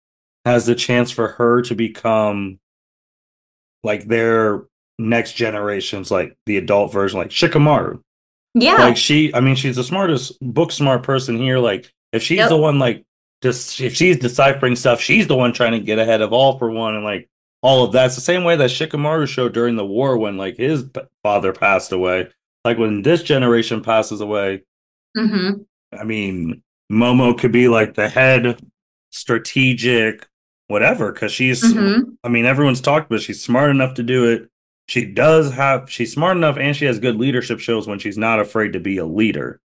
Speaker 1: has the chance for her to become like their next generations, like the adult version, like Shikamaru. Like
Speaker 2: Yeah.
Speaker 1: I mean, she's the smartest book smart person here. Like if she's the
Speaker 2: Yep.
Speaker 1: one, like just if she's deciphering stuff, she's the one trying to get ahead of all for one, and like all of that. It's the same way that Shikamaru showed during the war when like his father passed away. Like when this generation passes away,
Speaker 2: Hmm.
Speaker 1: I mean, Momo could be like the head strategic whatever because
Speaker 2: Hmm.
Speaker 1: I mean, everyone's talked, but she's smart enough to do it. She's smart enough and she has good leadership shows when she's not afraid to be a leader.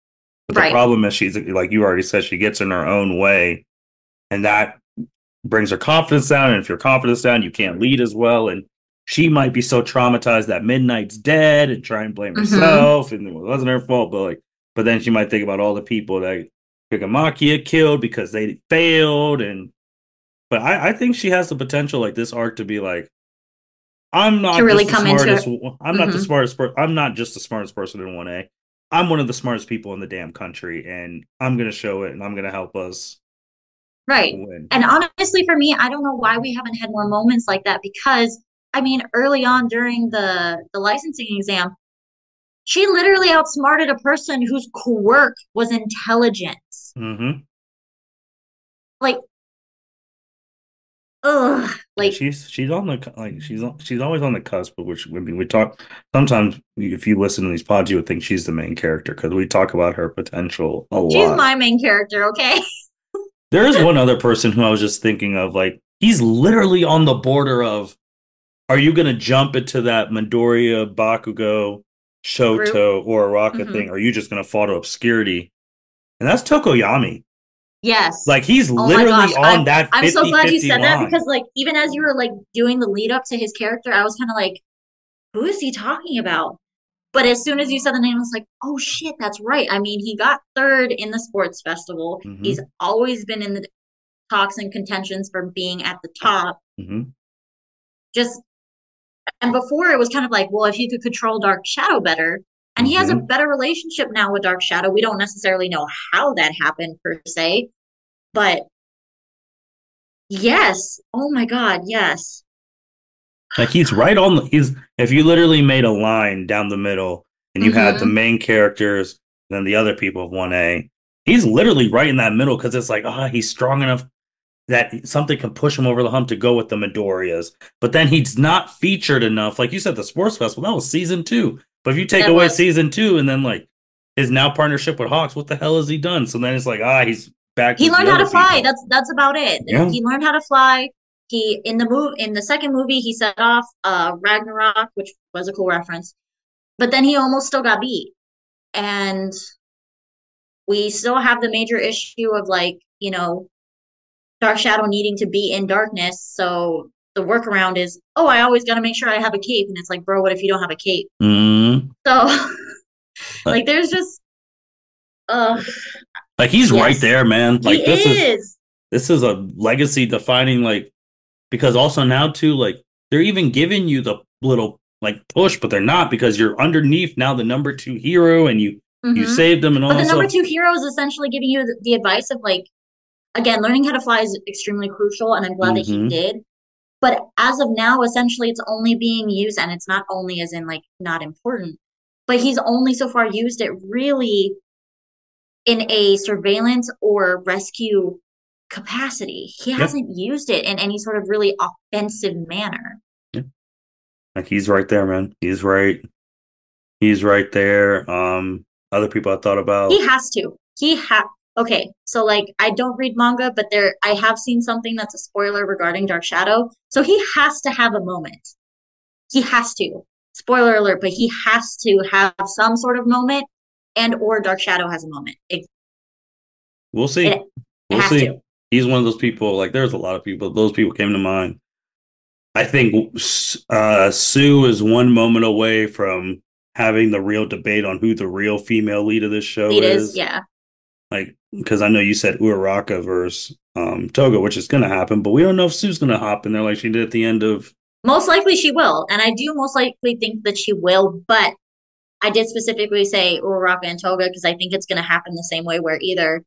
Speaker 1: But the
Speaker 2: Right.
Speaker 1: problem is she's like you already said, she gets in her own way and that brings her confidence down. And if your confidence down, you can't lead as well. And she might be so traumatized that Midnight's dead and try and blame
Speaker 2: Hmm.
Speaker 1: herself, and it wasn't her fault. But then she might think about all the people that Higamakia killed because they failed. And but I think she has the potential, like this arc, to be like, I'm
Speaker 2: To
Speaker 1: not
Speaker 2: really
Speaker 1: just the
Speaker 2: come into
Speaker 1: smartest.
Speaker 2: it.
Speaker 1: I'm not the
Speaker 2: Hmm.
Speaker 1: smartest. I'm not just the smartest person in 1A. I'm one of the smartest people in the damn country, and I'm gonna show it, and I'm gonna help us
Speaker 2: Right.
Speaker 1: win.
Speaker 2: And honestly, for me, I don't know why we haven't had more moments like that because I mean, early on during the licensing exam, she literally outsmarted a person whose quirk was intelligence.
Speaker 1: Mm-hmm.
Speaker 2: Like, ugh,
Speaker 1: Yeah,
Speaker 2: like
Speaker 1: she's on the like she's always on the cusp of which I mean we talk sometimes if you listen to these pods you would think she's the main character because we talk about her potential a
Speaker 2: she's
Speaker 1: lot.
Speaker 2: my main character, okay?
Speaker 1: There is one other person who I was just thinking of like he's literally on the border of are you gonna jump into that Midoriya, Bakugo,
Speaker 2: Group.
Speaker 1: Shoto, or Araka
Speaker 2: Hmm.
Speaker 1: thing? Or are you just gonna fall to obscurity? And that's Tokoyami.
Speaker 2: Yes.
Speaker 1: Like he's
Speaker 2: Oh my gosh.
Speaker 1: literally
Speaker 2: I'm
Speaker 1: on that
Speaker 2: I'm so glad you
Speaker 1: 50-50
Speaker 2: said that because
Speaker 1: line.
Speaker 2: like even as you were like doing the lead up to his character, I was kind of like, who is he talking about? But as soon as you said the name, I was like, oh shit, that's right. I mean, he got third in the sports festival. He's
Speaker 1: Mm-hmm.
Speaker 2: always been in the talks and contentions for being at the top.
Speaker 1: Mm-hmm.
Speaker 2: Just and before it was kind of like, well, if you could control Dark Shadow better, and he has a
Speaker 1: Mm-hmm.
Speaker 2: better relationship now with Dark Shadow. We don't necessarily know how that happened per se, but yes. Oh my God, yes.
Speaker 1: Like he's right on the he's if you literally made a line down the middle and you had the
Speaker 2: Mm-hmm.
Speaker 1: main characters and then the other people of 1A, he's literally right in that middle because it's like, he's strong enough that something can push him over the hump to go with the Midoriyas. But then he's not featured enough. Like you said, the sports festival, that was season 2. But if you take
Speaker 2: That
Speaker 1: away
Speaker 2: was.
Speaker 1: season 2 and then like his now partnership with Hawks, what the hell has he done? So then it's like, he's back
Speaker 2: He
Speaker 1: with the
Speaker 2: learned how
Speaker 1: other
Speaker 2: to fly.
Speaker 1: people.
Speaker 2: That's about it.
Speaker 1: Yeah.
Speaker 2: He learned how to fly. He in the second movie he set off Ragnarok, which was a cool reference. But then he almost still got beat. And we still have the major issue of like, Dark Shadow needing to be in darkness. So the workaround is, oh, I always got to make sure I have a cape, and it's like, bro, what if you don't have a cape?
Speaker 1: Mm.
Speaker 2: So
Speaker 1: Like,
Speaker 2: like, there's just, uh,
Speaker 1: like he's right
Speaker 2: yes,
Speaker 1: there, man.
Speaker 2: he
Speaker 1: Like
Speaker 2: is.
Speaker 1: this is a legacy defining like because also now too like they're even giving you the little like push, but they're not because you're underneath now the number two hero and you
Speaker 2: Hmm.
Speaker 1: saved them and all
Speaker 2: But the
Speaker 1: that
Speaker 2: number
Speaker 1: stuff.
Speaker 2: two hero is essentially giving you the advice of like, again, learning how to fly is extremely crucial, and I'm glad that he
Speaker 1: Mm-hmm.
Speaker 2: did. But as of now, essentially, it's only being used, and it's not only as in like not important, but he's only so far used it really in a surveillance or rescue capacity. He
Speaker 1: Yeah.
Speaker 2: hasn't used it in any sort of really offensive manner.
Speaker 1: Yeah. Like he's right there, man. He's right. He's right there. Other people I thought
Speaker 2: He
Speaker 1: about.
Speaker 2: has to. Okay, so like I don't read manga, but there I have seen something that's a spoiler regarding Dark Shadow. So he has to have a moment. He has to. Spoiler alert, but he has to have some sort of moment, and or Dark Shadow has a moment.
Speaker 1: We'll
Speaker 2: It,
Speaker 1: see.
Speaker 2: it
Speaker 1: We'll
Speaker 2: has to.
Speaker 1: see. He's one of those people. Like there's a lot of people. Those people came to mind. I think Sue is one moment away from having the real debate on who the real female lead of this show
Speaker 2: Lead is,
Speaker 1: is.
Speaker 2: yeah.
Speaker 1: Like, because I know you said Uraraka versus Toga, which is going to happen, but we don't know if Sue's going to hop in there like she did at the end of.
Speaker 2: Most likely she will. And I do most likely think that she will, but I did specifically say Uraraka and Toga because I think it's going to happen the same way where either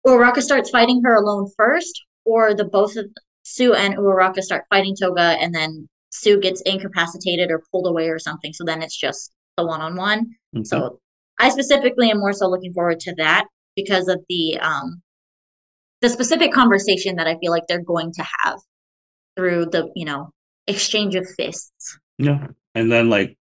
Speaker 2: Uraraka starts fighting her alone first, or the both of Sue and Uraraka start fighting Toga, and then Sue gets incapacitated or pulled away or something. So then it's just the one on one.
Speaker 1: Okay.
Speaker 2: So I specifically am more so looking forward to that because of the specific conversation that I feel like they're going to have through the exchange of fists.
Speaker 1: Yeah. And then, like,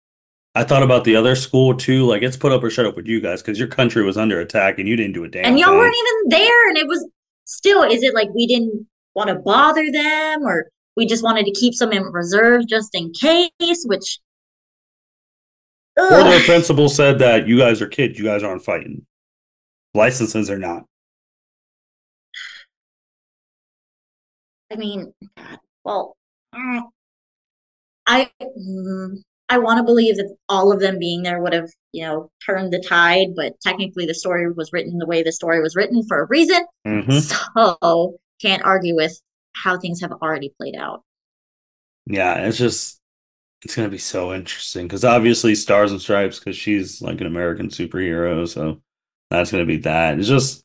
Speaker 1: I thought about the other school too. Like, it's put up or shut up with you guys because your country was under attack and you didn't do a
Speaker 2: And
Speaker 1: damn
Speaker 2: y'all weren't
Speaker 1: thing.
Speaker 2: even there, and it was still. Is it like we didn't want to bother them, or we just wanted to keep some in reserve just in case? Which,
Speaker 1: Or their
Speaker 2: ugh,
Speaker 1: principal said that you guys are kids, you guys aren't fighting. Licenses are not.
Speaker 2: I mean, well, mm, I I want to believe that all of them being there would have, turned the tide, but technically the story was written the way the story was written for a reason.
Speaker 1: Mm-hmm.
Speaker 2: So can't argue with how things have already played out.
Speaker 1: Yeah, it's gonna be so interesting because obviously Stars and Stripes because she's like an American superhero, so that's gonna be that. It's just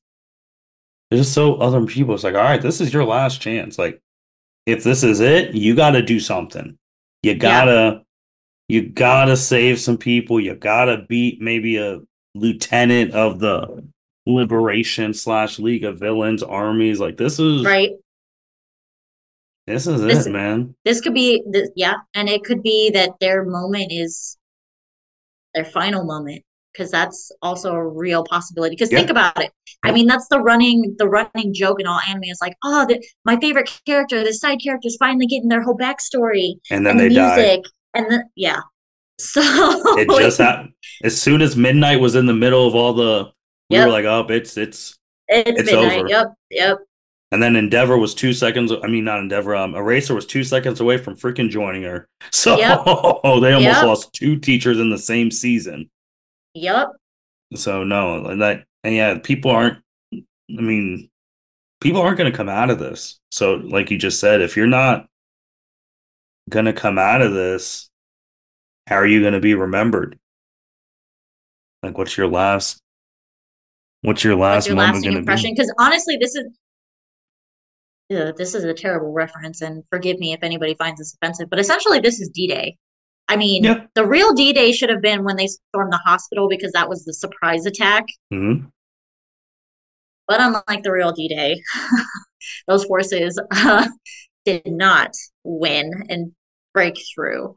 Speaker 1: so other people. It's like, all right, this is your last chance. Like, if this is it, you got to do something. You
Speaker 2: Yeah,
Speaker 1: gotta you gotta save some people. You gotta beat maybe a lieutenant of the Liberation slash League of Villains armies. Like
Speaker 2: right.
Speaker 1: this is it,
Speaker 2: This
Speaker 1: man.
Speaker 2: this could be this, yeah, and it could be that their moment is their final moment because that's also a real possibility. Because think
Speaker 1: Yeah,
Speaker 2: about it. I
Speaker 1: yeah.
Speaker 2: mean, that's the running joke in all anime is like, oh, my favorite character, the side characters finally getting their whole backstory
Speaker 1: And then
Speaker 2: and the
Speaker 1: they die.
Speaker 2: music and the yeah. So
Speaker 1: It just happened. As soon as midnight was in the middle of all the, we were
Speaker 2: yep,
Speaker 1: like, oh,
Speaker 2: it's
Speaker 1: it's
Speaker 2: midnight.
Speaker 1: over.
Speaker 2: Yep, yep,
Speaker 1: And then Endeavor was 2 seconds. I mean, not Endeavor. Eraser was 2 seconds away from freaking joining her. So
Speaker 2: yep,
Speaker 1: they almost
Speaker 2: yep,
Speaker 1: lost two teachers in the same season.
Speaker 2: yep.
Speaker 1: So no, and yeah, people aren't. I mean, people aren't going to come out of this. So, like you just said, if you're not going to come out of this, how are you going to be remembered? Like, what's your
Speaker 2: What's
Speaker 1: last
Speaker 2: your
Speaker 1: moment
Speaker 2: lasting
Speaker 1: going to be?
Speaker 2: impression? Because honestly, this is a terrible reference, and forgive me if anybody finds this offensive, but essentially, this is D-Day. I mean,
Speaker 1: Yeah.
Speaker 2: the real D-Day should have been when they stormed the hospital because that was the surprise attack.
Speaker 1: Mm-hmm.
Speaker 2: But unlike the real D-Day, those forces did not win and break through.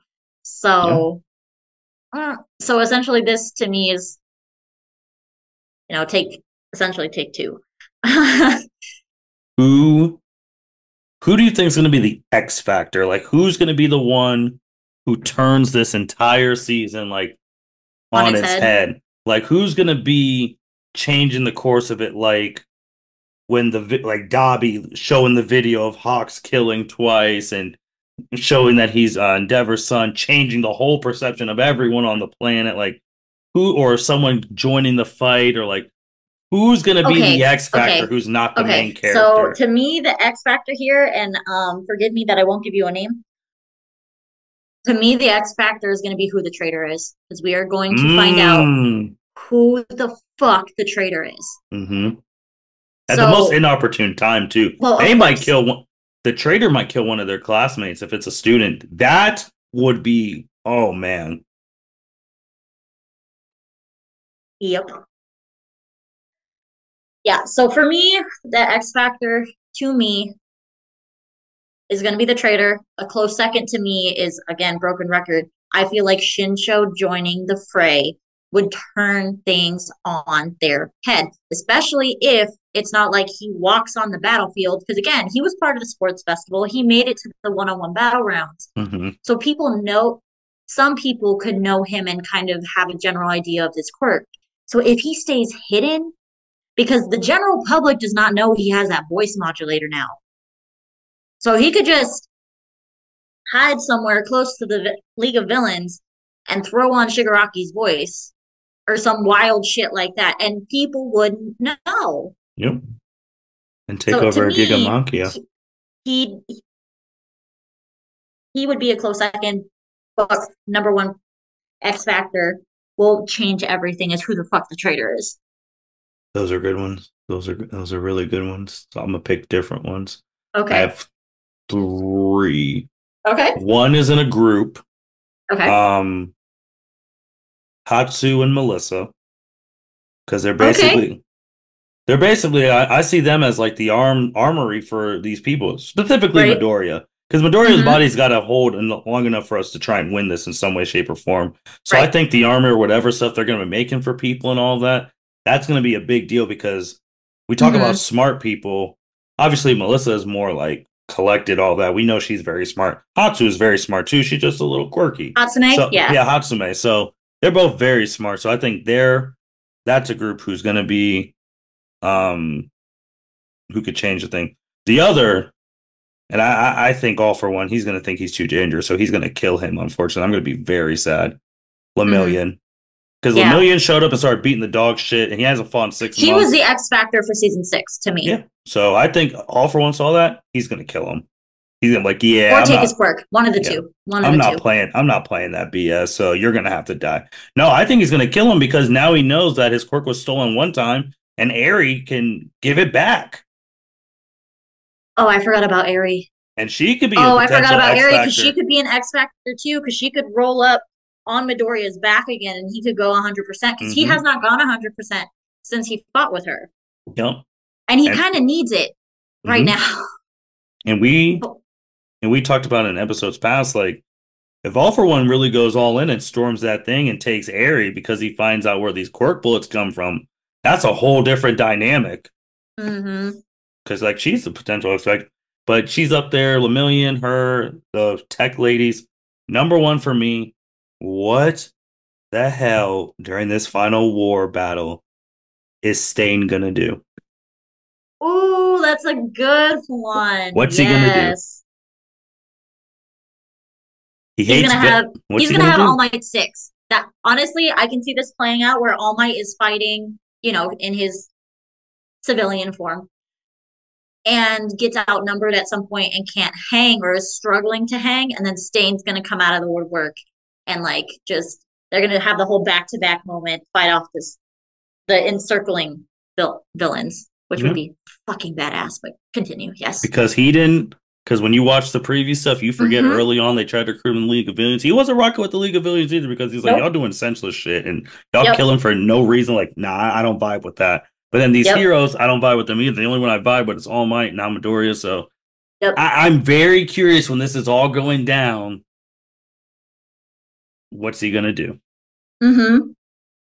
Speaker 1: Yeah.
Speaker 2: So essentially, this to me is, take essentially take two.
Speaker 1: Who who do you think is going to be the X factor? Like, who's going to be the one who turns this entire season like
Speaker 2: On
Speaker 1: on
Speaker 2: its
Speaker 1: its
Speaker 2: head.
Speaker 1: head? Like, who's going to be changing the course of it? Like, when like Dobby showing the video of Hawks killing twice and showing that he's Endeavor's son, changing the whole perception of everyone on the planet. Like who or someone joining the fight or like who's gonna be the
Speaker 2: Okay,
Speaker 1: X Factor
Speaker 2: okay,
Speaker 1: who's not the main
Speaker 2: okay. So
Speaker 1: character?
Speaker 2: to me, the X factor here, and forgive me that I won't give you a name. To me, the X factor is going to be who the traitor is, because we are going to find out
Speaker 1: Mm.
Speaker 2: who the fuck the traitor is.
Speaker 1: Mm-hmm. At the most
Speaker 2: So,
Speaker 1: inopportune time too.
Speaker 2: well,
Speaker 1: They
Speaker 2: of
Speaker 1: might
Speaker 2: course.
Speaker 1: kill one. The traitor might kill one of their classmates if it's a student. That would be oh man.
Speaker 2: Yep. Yeah. So for me, the X factor to me is going to be the traitor. A close second to me is, again, broken record. I feel like Shinsho joining the fray would turn things on their head, especially if it's not like he walks on the battlefield. Because again, he was part of the sports festival. He made it to the one-on-one battle rounds.
Speaker 1: Mm-hmm.
Speaker 2: So people know, some people could know him and kind of have a general idea of his quirk. So if he stays hidden, because the general public does not know he has that voice modulator now. So he could just hide somewhere close to the League of Villains and throw on Shigaraki's voice or some wild shit like that, and people wouldn't know.
Speaker 1: Yep. And take
Speaker 2: So to
Speaker 1: over
Speaker 2: me,
Speaker 1: Gigamankia.
Speaker 2: he he would be a close second, but number one X factor will change everything is who the fuck the traitor is.
Speaker 1: Those are good ones. Those are really good ones. So I'm gonna pick different ones. I
Speaker 2: Okay.
Speaker 1: have three.
Speaker 2: Okay.
Speaker 1: One is in a group.
Speaker 2: Okay.
Speaker 1: Um, Hatsu and Melissa, because
Speaker 2: Okay.
Speaker 1: they're basically I see them as like the armory for these people, specifically
Speaker 2: Right.
Speaker 1: Midoriya. Because Midoriya's
Speaker 2: Mm-hmm.
Speaker 1: body's got to hold long enough for us to try and win this in some way, shape, or form. So I
Speaker 2: Right.
Speaker 1: think the armor, or whatever stuff they're going to be making for people and all that, that's going to be a big deal because we talk about
Speaker 2: Mm-hmm.
Speaker 1: smart people. Obviously, Melissa is more like collected, all that. We know she's very smart. Hatsu is very smart too. She's just a little quirky.
Speaker 2: Hatsune,
Speaker 1: So
Speaker 2: yeah.
Speaker 1: yeah, Hatsume. So they're both very smart. So I think that's a group who's going to be um who could change the thing. The other, and I think all for one, he's going to think he's too dangerous, so he's going to kill him. Unfortunately, I'm going to be very sad.
Speaker 2: Mm-hmm.
Speaker 1: Lemillion, because
Speaker 2: Yeah.
Speaker 1: Lemillion showed up and started beating the dog shit, and he hasn't fought in six
Speaker 2: He was
Speaker 1: months.
Speaker 2: the X factor for season 6 to me.
Speaker 1: Yeah, so I think all for one saw that he's going to kill him. He's gonna be like, yeah,
Speaker 2: Or
Speaker 1: I'm
Speaker 2: take his
Speaker 1: not.
Speaker 2: quirk. One of the
Speaker 1: Yeah,
Speaker 2: two. One of
Speaker 1: I'm
Speaker 2: the
Speaker 1: not
Speaker 2: two.
Speaker 1: playing. I'm not playing that BS. So you're gonna have to die. No, I think he's gonna kill him because now he knows that his quirk was stolen one time, and Eri can give it back.
Speaker 2: Oh, I forgot about Aerie.
Speaker 1: And she could be a
Speaker 2: Oh, I forgot
Speaker 1: potential
Speaker 2: about
Speaker 1: X
Speaker 2: Aerie because she
Speaker 1: factor.
Speaker 2: could be an X factor too, because she could roll up on Midoriya's back again and he could go 100% because he has
Speaker 1: Mm-hmm.
Speaker 2: not gone 100% since he fought with her.
Speaker 1: Yep.
Speaker 2: And he
Speaker 1: And
Speaker 2: kind of needs it right
Speaker 1: mm-hmm.
Speaker 2: now.
Speaker 1: and we and we talked about in episodes past, like if All for One really goes all in and storms that thing and takes Eri because he finds out where these quirk bullets come from, that's a whole different dynamic.
Speaker 2: Mm-hmm.
Speaker 1: Because like she's the potential X factor, but she's up there. Lemillion, her, the tech ladies, number one for me. What the hell during this final war battle is Stain gonna do?
Speaker 2: Ooh, that's a good one.
Speaker 1: What's he gonna do?
Speaker 2: Yes.
Speaker 1: He hates Vet. What's
Speaker 2: He's
Speaker 1: he
Speaker 2: gonna
Speaker 1: gonna
Speaker 2: have All
Speaker 1: do?
Speaker 2: Might 6. That honestly, I can see this playing out where All Might is fighting, in his civilian form and gets outnumbered at some point and can't hang or is struggling to hang, and then Stain's gonna come out of the woodwork and like just they're gonna have the whole back to back moment, fight off the encircling villains, which would
Speaker 1: Yeah,
Speaker 2: be fucking badass. But continue, yes.
Speaker 1: because he didn't. Because when you watch the preview stuff, you forget
Speaker 2: Mm-hmm.
Speaker 1: early on they tried to recruit him in the League of Villains. He wasn't rocking with the League of Villains either because he's like, y'all
Speaker 2: Nope.
Speaker 1: doing senseless shit and y'all
Speaker 2: Yep.
Speaker 1: killing for no reason. Like, nah, I don't vibe with that. But then these
Speaker 2: Yep.
Speaker 1: heroes, I don't vibe with them either. The only one I vibe with is All Might and Midoriya. So
Speaker 2: Yep.
Speaker 1: I'm very curious when this is all going down. What's he gonna do?
Speaker 2: Mm-hmm.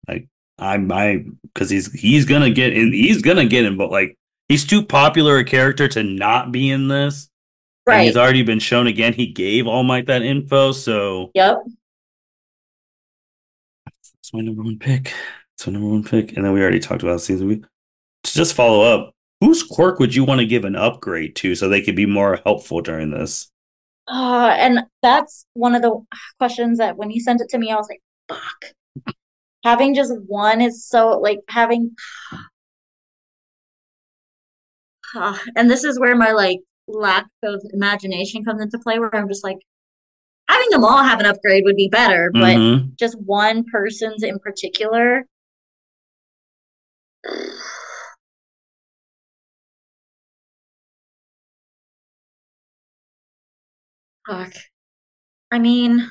Speaker 1: Like, I because he's gonna get in. He's gonna get in, but like he's too popular a character to not be in this. And he's
Speaker 2: Right.
Speaker 1: already been shown again. He gave All Might that info, so
Speaker 2: Yep.
Speaker 1: that's my number one pick. That's my number one pick. And then we already talked about season week. To just follow up. Whose quirk would you want to give an upgrade to so they could be more helpful during this?
Speaker 2: And that's one of the questions that when you sent it to me, I was like, fuck. Having just one is so like having, and this is where my like lack of imagination comes into play, where I'm just like, having them all have an upgrade would be better, but
Speaker 1: Mm-hmm.
Speaker 2: just one person's in particular. Fuck. I mean,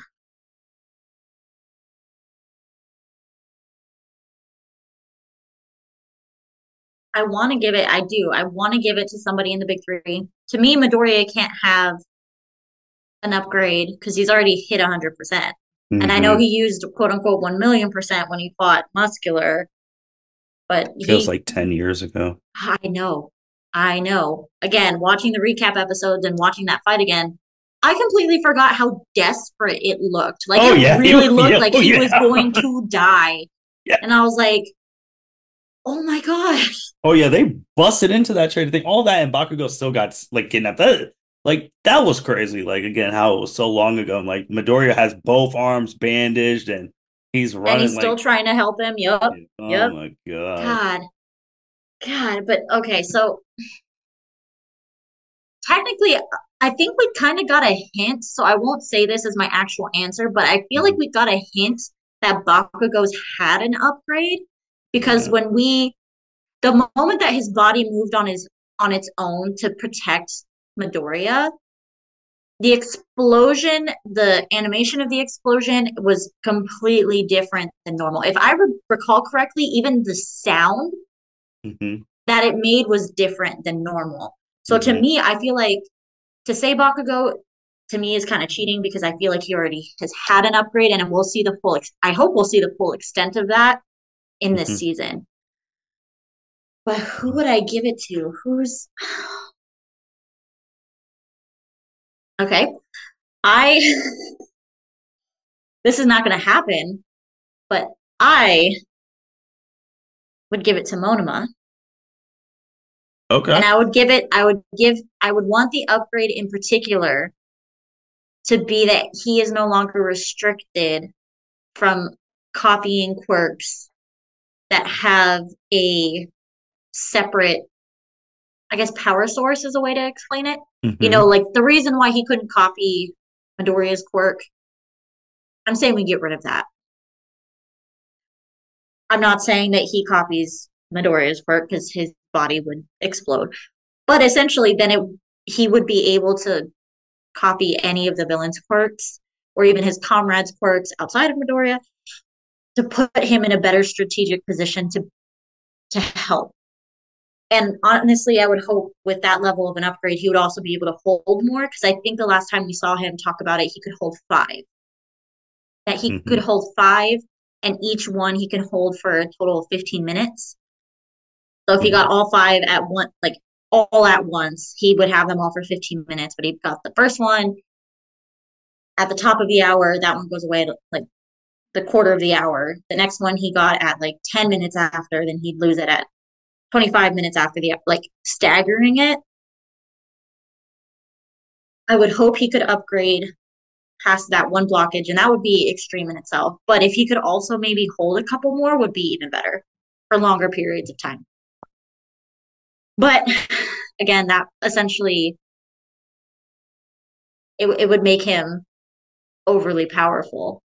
Speaker 2: I want to give it, I do. I want to give it to somebody in the big three. To me, Midoriya can't have an upgrade because he's already hit 100%. And I know
Speaker 1: Mm-hmm.
Speaker 2: he used quote unquote 1,000,000% when he fought Muscular, but
Speaker 1: Feels
Speaker 2: he,
Speaker 1: like 10 years ago.
Speaker 2: I know, I know. Again, watching the recap episodes and watching that fight again, I completely forgot how desperate it looked. Like
Speaker 1: Oh
Speaker 2: it
Speaker 1: yeah,
Speaker 2: really looked
Speaker 1: yeah,
Speaker 2: like
Speaker 1: oh
Speaker 2: he was
Speaker 1: yeah.
Speaker 2: going to die.
Speaker 1: Yeah.
Speaker 2: And I was like, oh my gosh.
Speaker 1: Oh yeah, they busted into that trade thing. All that and Bakugo still got like kidnapped. That was crazy. Like again, how it was so long ago. And, like Midoriya has both arms bandaged and he's
Speaker 2: And
Speaker 1: running
Speaker 2: he's still
Speaker 1: like
Speaker 2: trying to help him. Yup.
Speaker 1: oh
Speaker 2: Yep.
Speaker 1: my god.
Speaker 2: God. God. But okay, so technically, I think we kind of got a hint. So I won't say this as my actual answer, but I feel like
Speaker 1: Mhm.
Speaker 2: we got a hint that Bakugo's had an upgrade because
Speaker 1: Yeah.
Speaker 2: the moment that his body moved on its own to protect Midoriya, the explosion, the animation of the explosion was completely different than normal. If I recall correctly, even the sound
Speaker 1: Hmm.
Speaker 2: that it made was different than normal. So to
Speaker 1: Hmm.
Speaker 2: me, I feel like to say Bakugo to me is kind of cheating because I feel like he already has had an upgrade and we'll see the I hope we'll see the full extent of that in this
Speaker 1: Hmm.
Speaker 2: season. But who would I give it to? Who's okay? I this is not going to happen, but I would give it to Monoma. And
Speaker 1: Okay.
Speaker 2: I would want the upgrade in particular to be that he is no longer restricted from copying quirks that have a separate, I guess, power source is a way to explain it. You know,
Speaker 1: Hmm.
Speaker 2: like the reason why he couldn't copy Midoriya's quirk, I'm saying we get rid of that. I'm not saying that he copies Midoriya's quirk because his body would explode. But essentially, then he would be able to copy any of the villain's quirks or even his comrades' quirks outside of Midoriya to put him in a better strategic position to help. And honestly, I would hope with that level of an upgrade, he would also be able to hold more because I think the last time we saw him talk about it, he could hold five. That he could
Speaker 1: Hmm.
Speaker 2: hold five, and each one he can hold for a total of 15 minutes. So if he got
Speaker 1: Hmm.
Speaker 2: all five at one, like all at once, he would have them all for 15 minutes. But he got the first one at the top of the hour. That one goes away at like the quarter of the hour. The next one he got at like 10 minutes after, then he'd lose it at 25 minutes after the like staggering it. I would hope he could upgrade past that one blockage, and that would be extreme in itself. But if he could also maybe hold a couple more, would be even better for longer periods of time. But again, that essentially it would make him overly powerful,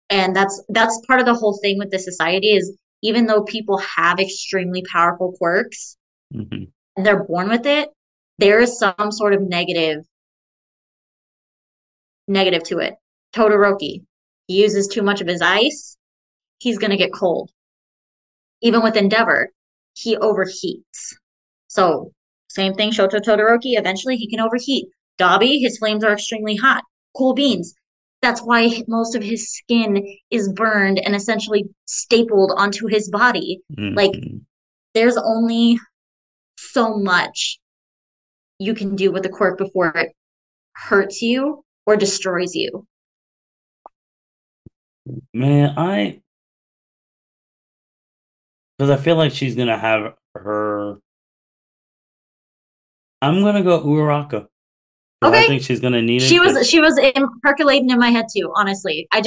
Speaker 2: and that's part of the whole thing with the society is even though people have extremely powerful quirks
Speaker 1: Hmm.
Speaker 2: and they're born with it, there is some sort of negative to it. Todoroki, he uses too much of his ice, he's gonna get cold. Even with Endeavor, he overheats. So same thing, Shoto Todoroki, eventually he can overheat. Dobby, his flames are extremely hot. Cool beans. That's why most of his skin is burned and essentially stapled onto his body. Like
Speaker 1: Hmm.
Speaker 2: there's only so much you can do with the quirk before it hurts you or destroys you.
Speaker 1: Man, I because I feel like she's gonna have her. I'm gonna go Uraraka because I
Speaker 2: Okay.
Speaker 1: think she's gonna need it.
Speaker 2: She was
Speaker 1: Because
Speaker 2: she was percolating in my head too, honestly. I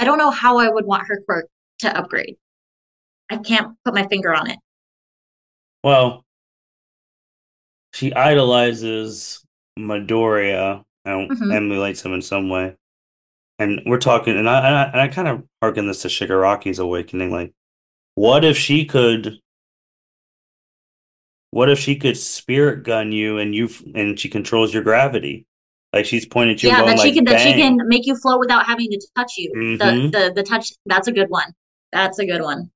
Speaker 2: don't know how I would want her quirk to upgrade. I can't put my finger on it.
Speaker 1: well, she idolizes Midoriya and
Speaker 2: Hmm.
Speaker 1: emulates him in some way. And we're talking, and I kind of harken this to Shigaraki's awakening. Like, what if she could? What if she could spirit gun you and she controls your gravity? Like she's pointing at you and
Speaker 2: Yeah,
Speaker 1: going like
Speaker 2: that she can
Speaker 1: bang.
Speaker 2: make you float without having to touch you.
Speaker 1: Mm-hmm.
Speaker 2: The touch, that's a good one. That's a good one.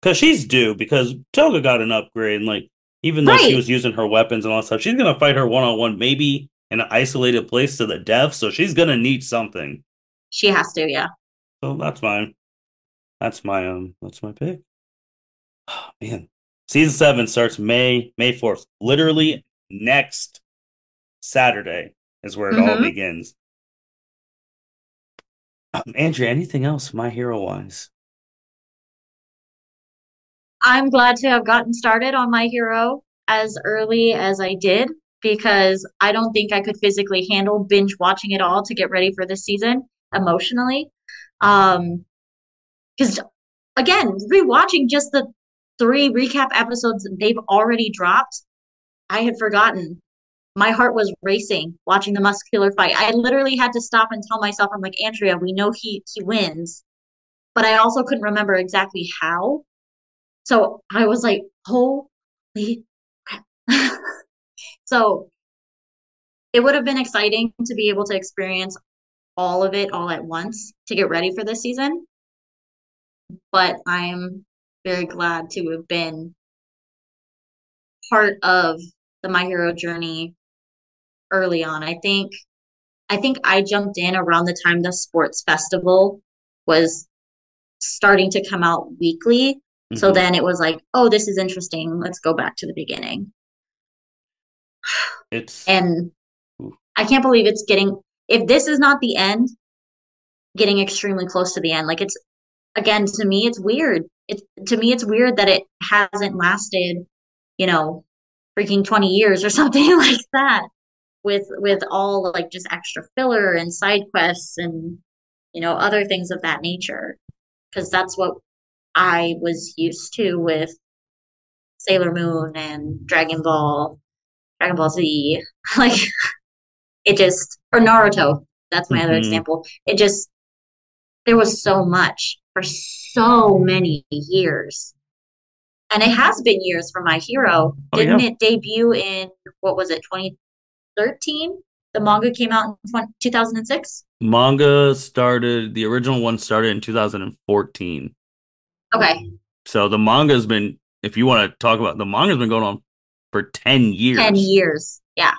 Speaker 1: Because she's due because Toga got an upgrade and like even though she
Speaker 2: Right.
Speaker 1: was using her weapons and all that stuff, she's gonna fight her one on one, maybe in an isolated place to the death. So she's gonna need something.
Speaker 2: She has to, yeah.
Speaker 1: So that's fine. That's my pick. Oh, man. Season 7 starts May 4th. Literally next Saturday is where it all
Speaker 2: Hmm.
Speaker 1: begins. Andrea, anything else My Hero wise?
Speaker 2: I'm glad to have gotten started on My Hero as early as I did because I don't think I could physically handle binge watching it all to get ready for this season emotionally. Because again, rewatching just the three recap episodes they've already dropped, I had forgotten. My heart was racing watching the muscular fight. I literally had to stop and tell myself, I'm like, Andrea, we know he wins, but I also couldn't remember exactly how. So I was like, holy crap. So it would have been exciting to be able to experience all of it all at once to get ready for this season. But I'm very glad to have been part of the My Hero journey early on. I think I jumped in around the time the sports festival was starting to come out weekly. So
Speaker 1: Hmm.
Speaker 2: then it was like, oh, this is interesting. Let's go back to the beginning.
Speaker 1: It's
Speaker 2: And I can't believe it's getting, if this is not the end, getting extremely close to the end. Like it's, again, to me, it's weird. To me, it's weird that it hasn't lasted, you know, freaking 20 years or something like that with all like just extra filler and side quests and, other things of that nature. Because that's what I was used to with Sailor Moon and Dragon Ball Z. Like it just, or Naruto. That's my other
Speaker 1: hmm
Speaker 2: example. It just, there was so much for so many years. And it has been years for My Hero.
Speaker 1: oh
Speaker 2: Didn't
Speaker 1: yeah.
Speaker 2: it debut in, what was it, 2013? The manga came out in 2006.
Speaker 1: The original one started in 2014.
Speaker 2: Okay,
Speaker 1: So the manga's been, if you want to talk about the manga's been going on for 10
Speaker 2: 10
Speaker 1: years,
Speaker 2: years. Yeah.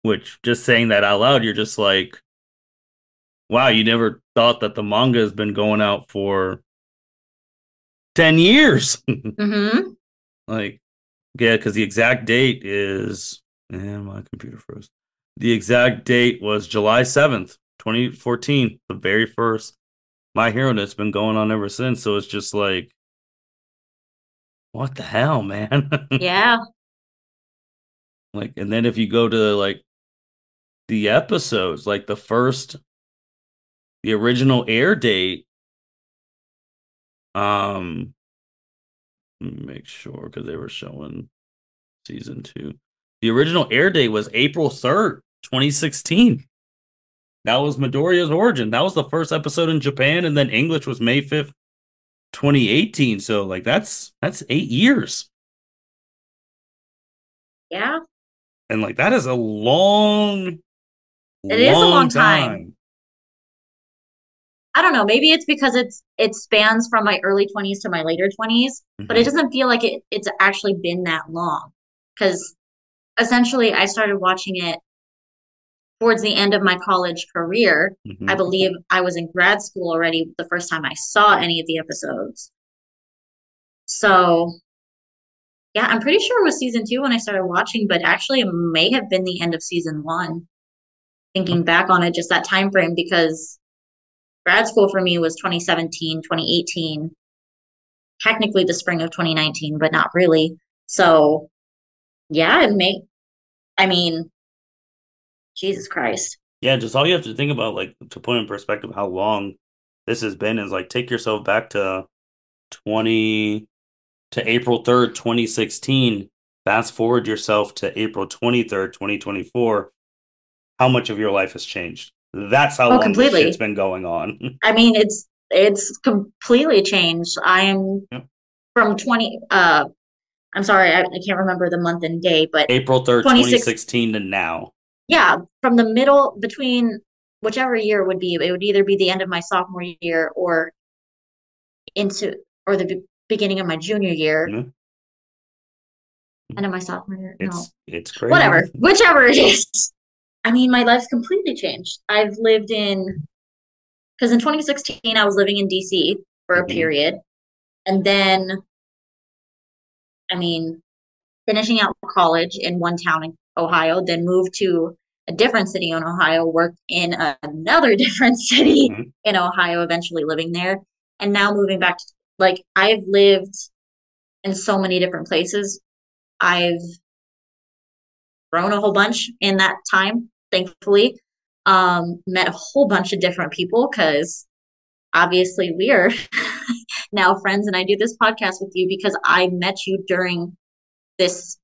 Speaker 1: which just saying that out loud, you're just like, wow, you never thought that the manga has been going out for 10 years.
Speaker 2: Mm-hmm.
Speaker 1: Like, yeah, because the exact date is, and my computer froze. The exact date was July 7th, 2014, the very first My Hero that's been going on ever since. So it's just like, what the hell, man?
Speaker 2: Yeah.
Speaker 1: Like, and then if you go to like the episodes, like the original air date, um, let me make sure because they were showing season 2. The original air date was April 3rd, 2016. That was Midoriya's origin. That was the first episode in Japan, and then English was May 5th, 2018. So like that's 8 years.
Speaker 2: Yeah.
Speaker 1: And like that is a long,
Speaker 2: It is a long
Speaker 1: long
Speaker 2: time.
Speaker 1: time.
Speaker 2: I don't know. Maybe it's because it spans from my early 20s to my later 20s, but it
Speaker 1: Hmm.
Speaker 2: doesn't feel like it's actually been that long. Because essentially, I started watching it towards the end of my college career. I
Speaker 1: Hmm.
Speaker 2: believe I was in grad school already the first time I saw any of the episodes. So, yeah, I'm pretty sure it was season two when I started watching, but actually, it may have been the end of season one. Thinking back on it, just that time frame, because grad school for me was 2017, 2018, technically the spring of 2019, but not really. So, Yeah, it may. I mean, Jesus Christ.
Speaker 1: Yeah, just all you have to think about, like, to put in perspective how long this has been is like take yourself back to 20 to April 3rd, 2016. Fast forward yourself to April 23rd, 2024. How much of your life has changed? That's how
Speaker 2: Oh,
Speaker 1: long this shit's
Speaker 2: completely.
Speaker 1: been going on.
Speaker 2: I mean, it's completely changed. I am
Speaker 1: Yep.
Speaker 2: from 20 I'm sorry, I can't remember the month and day, but
Speaker 1: April 3rd,
Speaker 2: 26,
Speaker 1: 2016 to now.
Speaker 2: yeah, from the middle between whichever year it would be, it would either be the end of my sophomore year or into or the beginning of my junior year.
Speaker 1: Yeah.
Speaker 2: End of my sophomore year? No,
Speaker 1: It's crazy to
Speaker 2: whatever,
Speaker 1: think.
Speaker 2: whichever it is. I mean, my life's completely changed. I've lived in because in 2016 I was living in DC for a
Speaker 1: Hmm.
Speaker 2: period, and then I mean, finishing out college in one town in Ohio, then moved to a different city in Ohio, worked in another different city
Speaker 1: Hmm.
Speaker 2: in Ohio, eventually living there, and now moving back to like I've lived in so many different places. I've grown a whole bunch in that time, thankfully. Met a whole bunch of different people because obviously we are now friends, and I do this podcast with you because I met you during this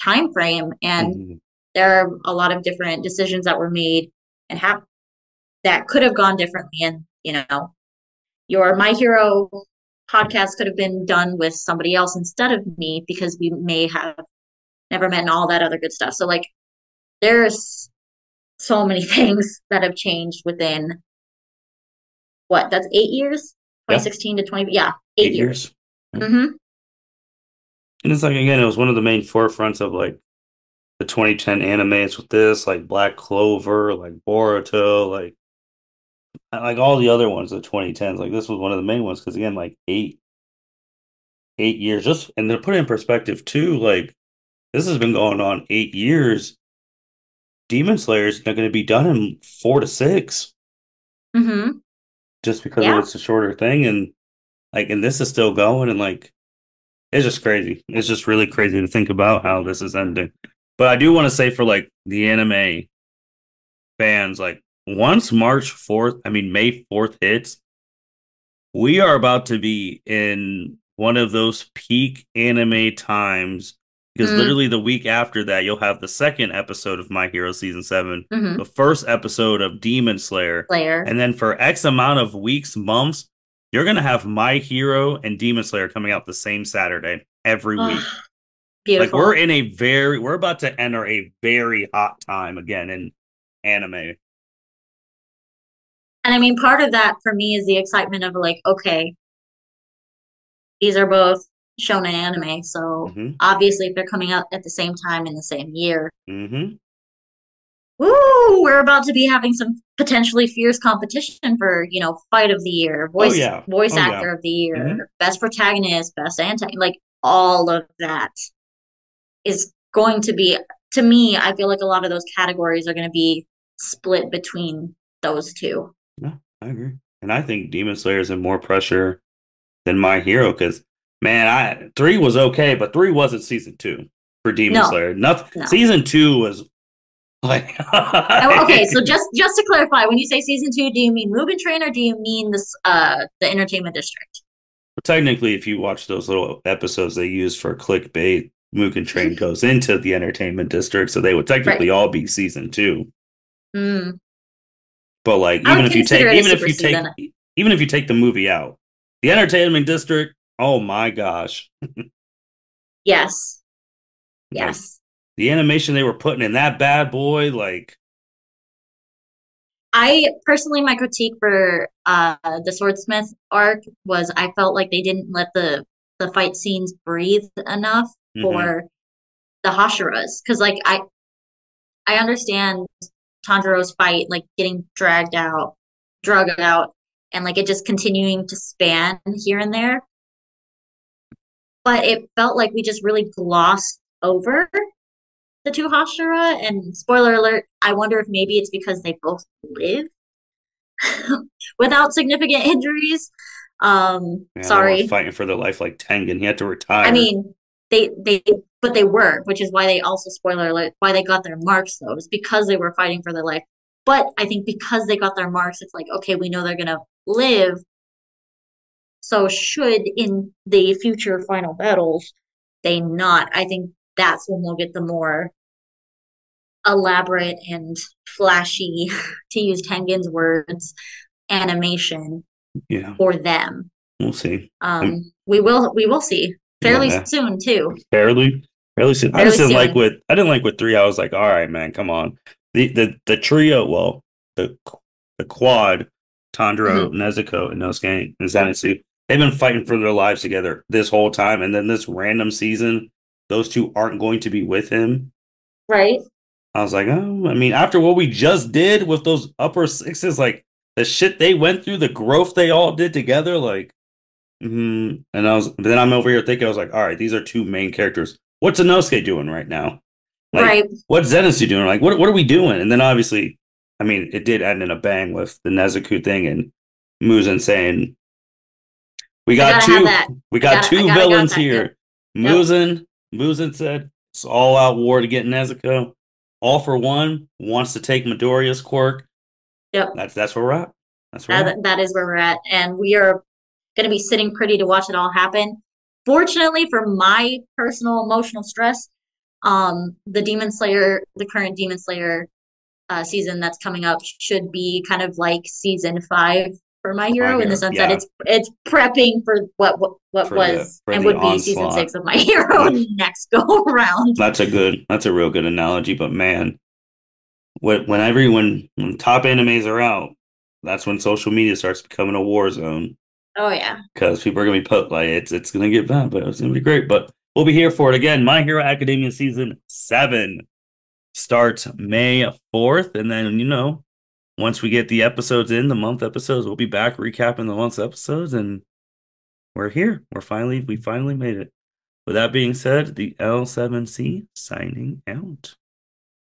Speaker 2: time frame, and
Speaker 1: Hmm.
Speaker 2: there are a lot of different decisions that were made and have that could have gone differently. And your My Hero podcast could have been done with somebody else instead of me because we may have never met and all that other good stuff. So like there's so many things that have changed within what, that's 8 years,
Speaker 1: Yeah,
Speaker 2: 2016 to 20, yeah, 8 years.
Speaker 1: 8 years. Yeah.
Speaker 2: Mm-hmm.
Speaker 1: And it's like, again, it was one of the main forefronts of like the 2010 animes with this, like Black Clover, like Boruto, like all the other ones, the 2010s. Like this was one of the main ones because again, like 8 years. Just and to put it in perspective too, like this has been going on 8 years. Demon Slayer is not going to be done in 4 to 6,
Speaker 2: Mm-hmm.
Speaker 1: just because
Speaker 2: Yeah.
Speaker 1: it's a shorter thing, and like, and this is still going, and like it's just crazy. It's just really crazy to think about how this is ending. But I do want to say for like the anime fans, like once May 4th hits, we are about to be in one of those peak anime times because
Speaker 2: Mm-hmm.
Speaker 1: literally the week after that, you'll have the second episode of My Hero Season 7,
Speaker 2: Mm-hmm.
Speaker 1: the first episode of Demon Slayer,
Speaker 2: Slayer.
Speaker 1: and then for X amount of weeks, months, you're going to have My Hero and Demon Slayer coming out the same Saturday every week.
Speaker 2: Oh,
Speaker 1: Like
Speaker 2: beautiful.
Speaker 1: we're about to enter a very hot time again in anime.
Speaker 2: And I mean, part of that for me is the excitement of like, okay, these are both shonen anime, so
Speaker 1: Hmm.
Speaker 2: obviously if they're coming out at the same time in the same year,
Speaker 1: Hmm.
Speaker 2: woo, we're about to be having some potentially fierce competition for, fight of the year,
Speaker 1: Oh
Speaker 2: voice
Speaker 1: yeah.
Speaker 2: voice
Speaker 1: Oh yeah.
Speaker 2: actor of the
Speaker 1: Hmm.
Speaker 2: year, best protagonist, best anti, like all of that is going to be, to me, I feel like a lot of those categories are going to be split between those two.
Speaker 1: Yeah, I agree. And I think Demon Slayer is in more pressure than My Hero because man, I 3 was okay, but 3 wasn't season 2 for Demon
Speaker 2: No,
Speaker 1: Slayer. Nothing.
Speaker 2: no.
Speaker 1: Season 2 was like
Speaker 2: Oh, okay, so just to clarify, when you say season two, do you mean Mugen Train or do you mean this the Entertainment District?
Speaker 1: technically, if you watch those little episodes they use for clickbait, Mugen Train goes into the entertainment district, so they would
Speaker 2: Right.
Speaker 1: technically all be season 2.
Speaker 2: Mm.
Speaker 1: But like,
Speaker 2: I would consider it a super season.
Speaker 1: even if you take the movie out, the entertainment district, oh my gosh,
Speaker 2: Yes.
Speaker 1: like
Speaker 2: Yes.
Speaker 1: the animation they were putting in that bad boy, like,
Speaker 2: I personally, my critique for the Swordsmith arc was I felt like they didn't let the fight scenes breathe enough
Speaker 1: hmm.
Speaker 2: for the Hashiras. Because like I understand Tanjiro's fight, like getting drugged out, and like it just continuing to span here and there. But it felt like we just really glossed over the two Hashira. And spoiler alert, I wonder if maybe it's because they both live without significant injuries.
Speaker 1: Yeah, they weren't
Speaker 2: Sorry.
Speaker 1: fighting for their life like Tengen. He had to
Speaker 2: I
Speaker 1: retire.
Speaker 2: mean, they but they were, which is why they also, spoiler alert, why they got their marks though, is because they were fighting for their life. But I think because they got their marks, it's like, okay, we know they're gonna live. So should in the future final battles they not, I think that's when we'll get the more elaborate and flashy, to use Tengen's words, animation
Speaker 1: Yeah,
Speaker 2: for them.
Speaker 1: we'll see.
Speaker 2: We will see fairly
Speaker 1: Yeah,
Speaker 2: soon too.
Speaker 1: fairly, fairly soon. I just
Speaker 2: Fairly
Speaker 1: didn't like
Speaker 2: soon.
Speaker 1: with I didn't like with three. I was like, all right, man, come on. The trio, well, the quad, Tandro,
Speaker 2: Hmm.
Speaker 1: Nezuko, and Nosuke and Zenitsu, they've been fighting for their lives together this whole time, and then this random season, those two aren't going to be with him.
Speaker 2: Right?
Speaker 1: I was like, oh, I mean, after what we just did with those upper sixes, like the shit they went through, the growth they all did together, like, and then I'm over here thinking, I was like, all right, these are two main characters. What's Inosuke doing right now? Like,
Speaker 2: Right.
Speaker 1: what's Zenitsu doing? Like, what are we doing? And then obviously, I mean, it did end in a bang with the Nezuko thing and Muzan saying, "We
Speaker 2: I
Speaker 1: got
Speaker 2: gotta have
Speaker 1: two,
Speaker 2: that.
Speaker 1: we
Speaker 2: I
Speaker 1: got
Speaker 2: gotta I
Speaker 1: two
Speaker 2: gotta got
Speaker 1: villains
Speaker 2: that. Yep.
Speaker 1: here."
Speaker 2: Yep.
Speaker 1: Muzan said, "It's all out war to get Nezuko. All for one wants to take Midoriya's quirk."
Speaker 2: Yep.
Speaker 1: That's where we're at. That's where we're at.
Speaker 2: That is where we're at. And we are gonna be sitting pretty to watch it all happen. Fortunately for my personal emotional stress, the Demon Slayer, the current Demon Slayer season that's coming up should be kind of like season 5 for My
Speaker 1: My
Speaker 2: Hero, in the
Speaker 1: hero,
Speaker 2: sense that
Speaker 1: yeah,
Speaker 2: it's prepping for what was
Speaker 1: for
Speaker 2: and
Speaker 1: the
Speaker 2: would be season
Speaker 1: onslaught.
Speaker 2: 6 of My Hero
Speaker 1: Yep.
Speaker 2: next go around.
Speaker 1: That's a real good analogy. But man, when top animes are out, that's when social media starts becoming a war zone
Speaker 2: Oh yeah.
Speaker 1: because people are gonna be put like it's gonna get bad, but it's gonna be great. But we'll be here for it again. My Hero Academia season 7 starts May 4th, and then once we get the episodes in the month episodes, we'll be back recapping the month's episodes, and we're here. We finally made it. With that being said, the L7C signing out.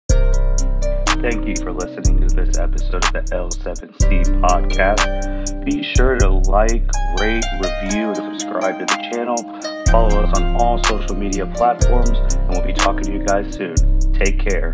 Speaker 1: Thank you for listening to this episode of the L7C podcast. Be sure to like, rate, review, and subscribe to the channel. Follow us on all social media platforms, and we'll be talking to you guys soon. Take care.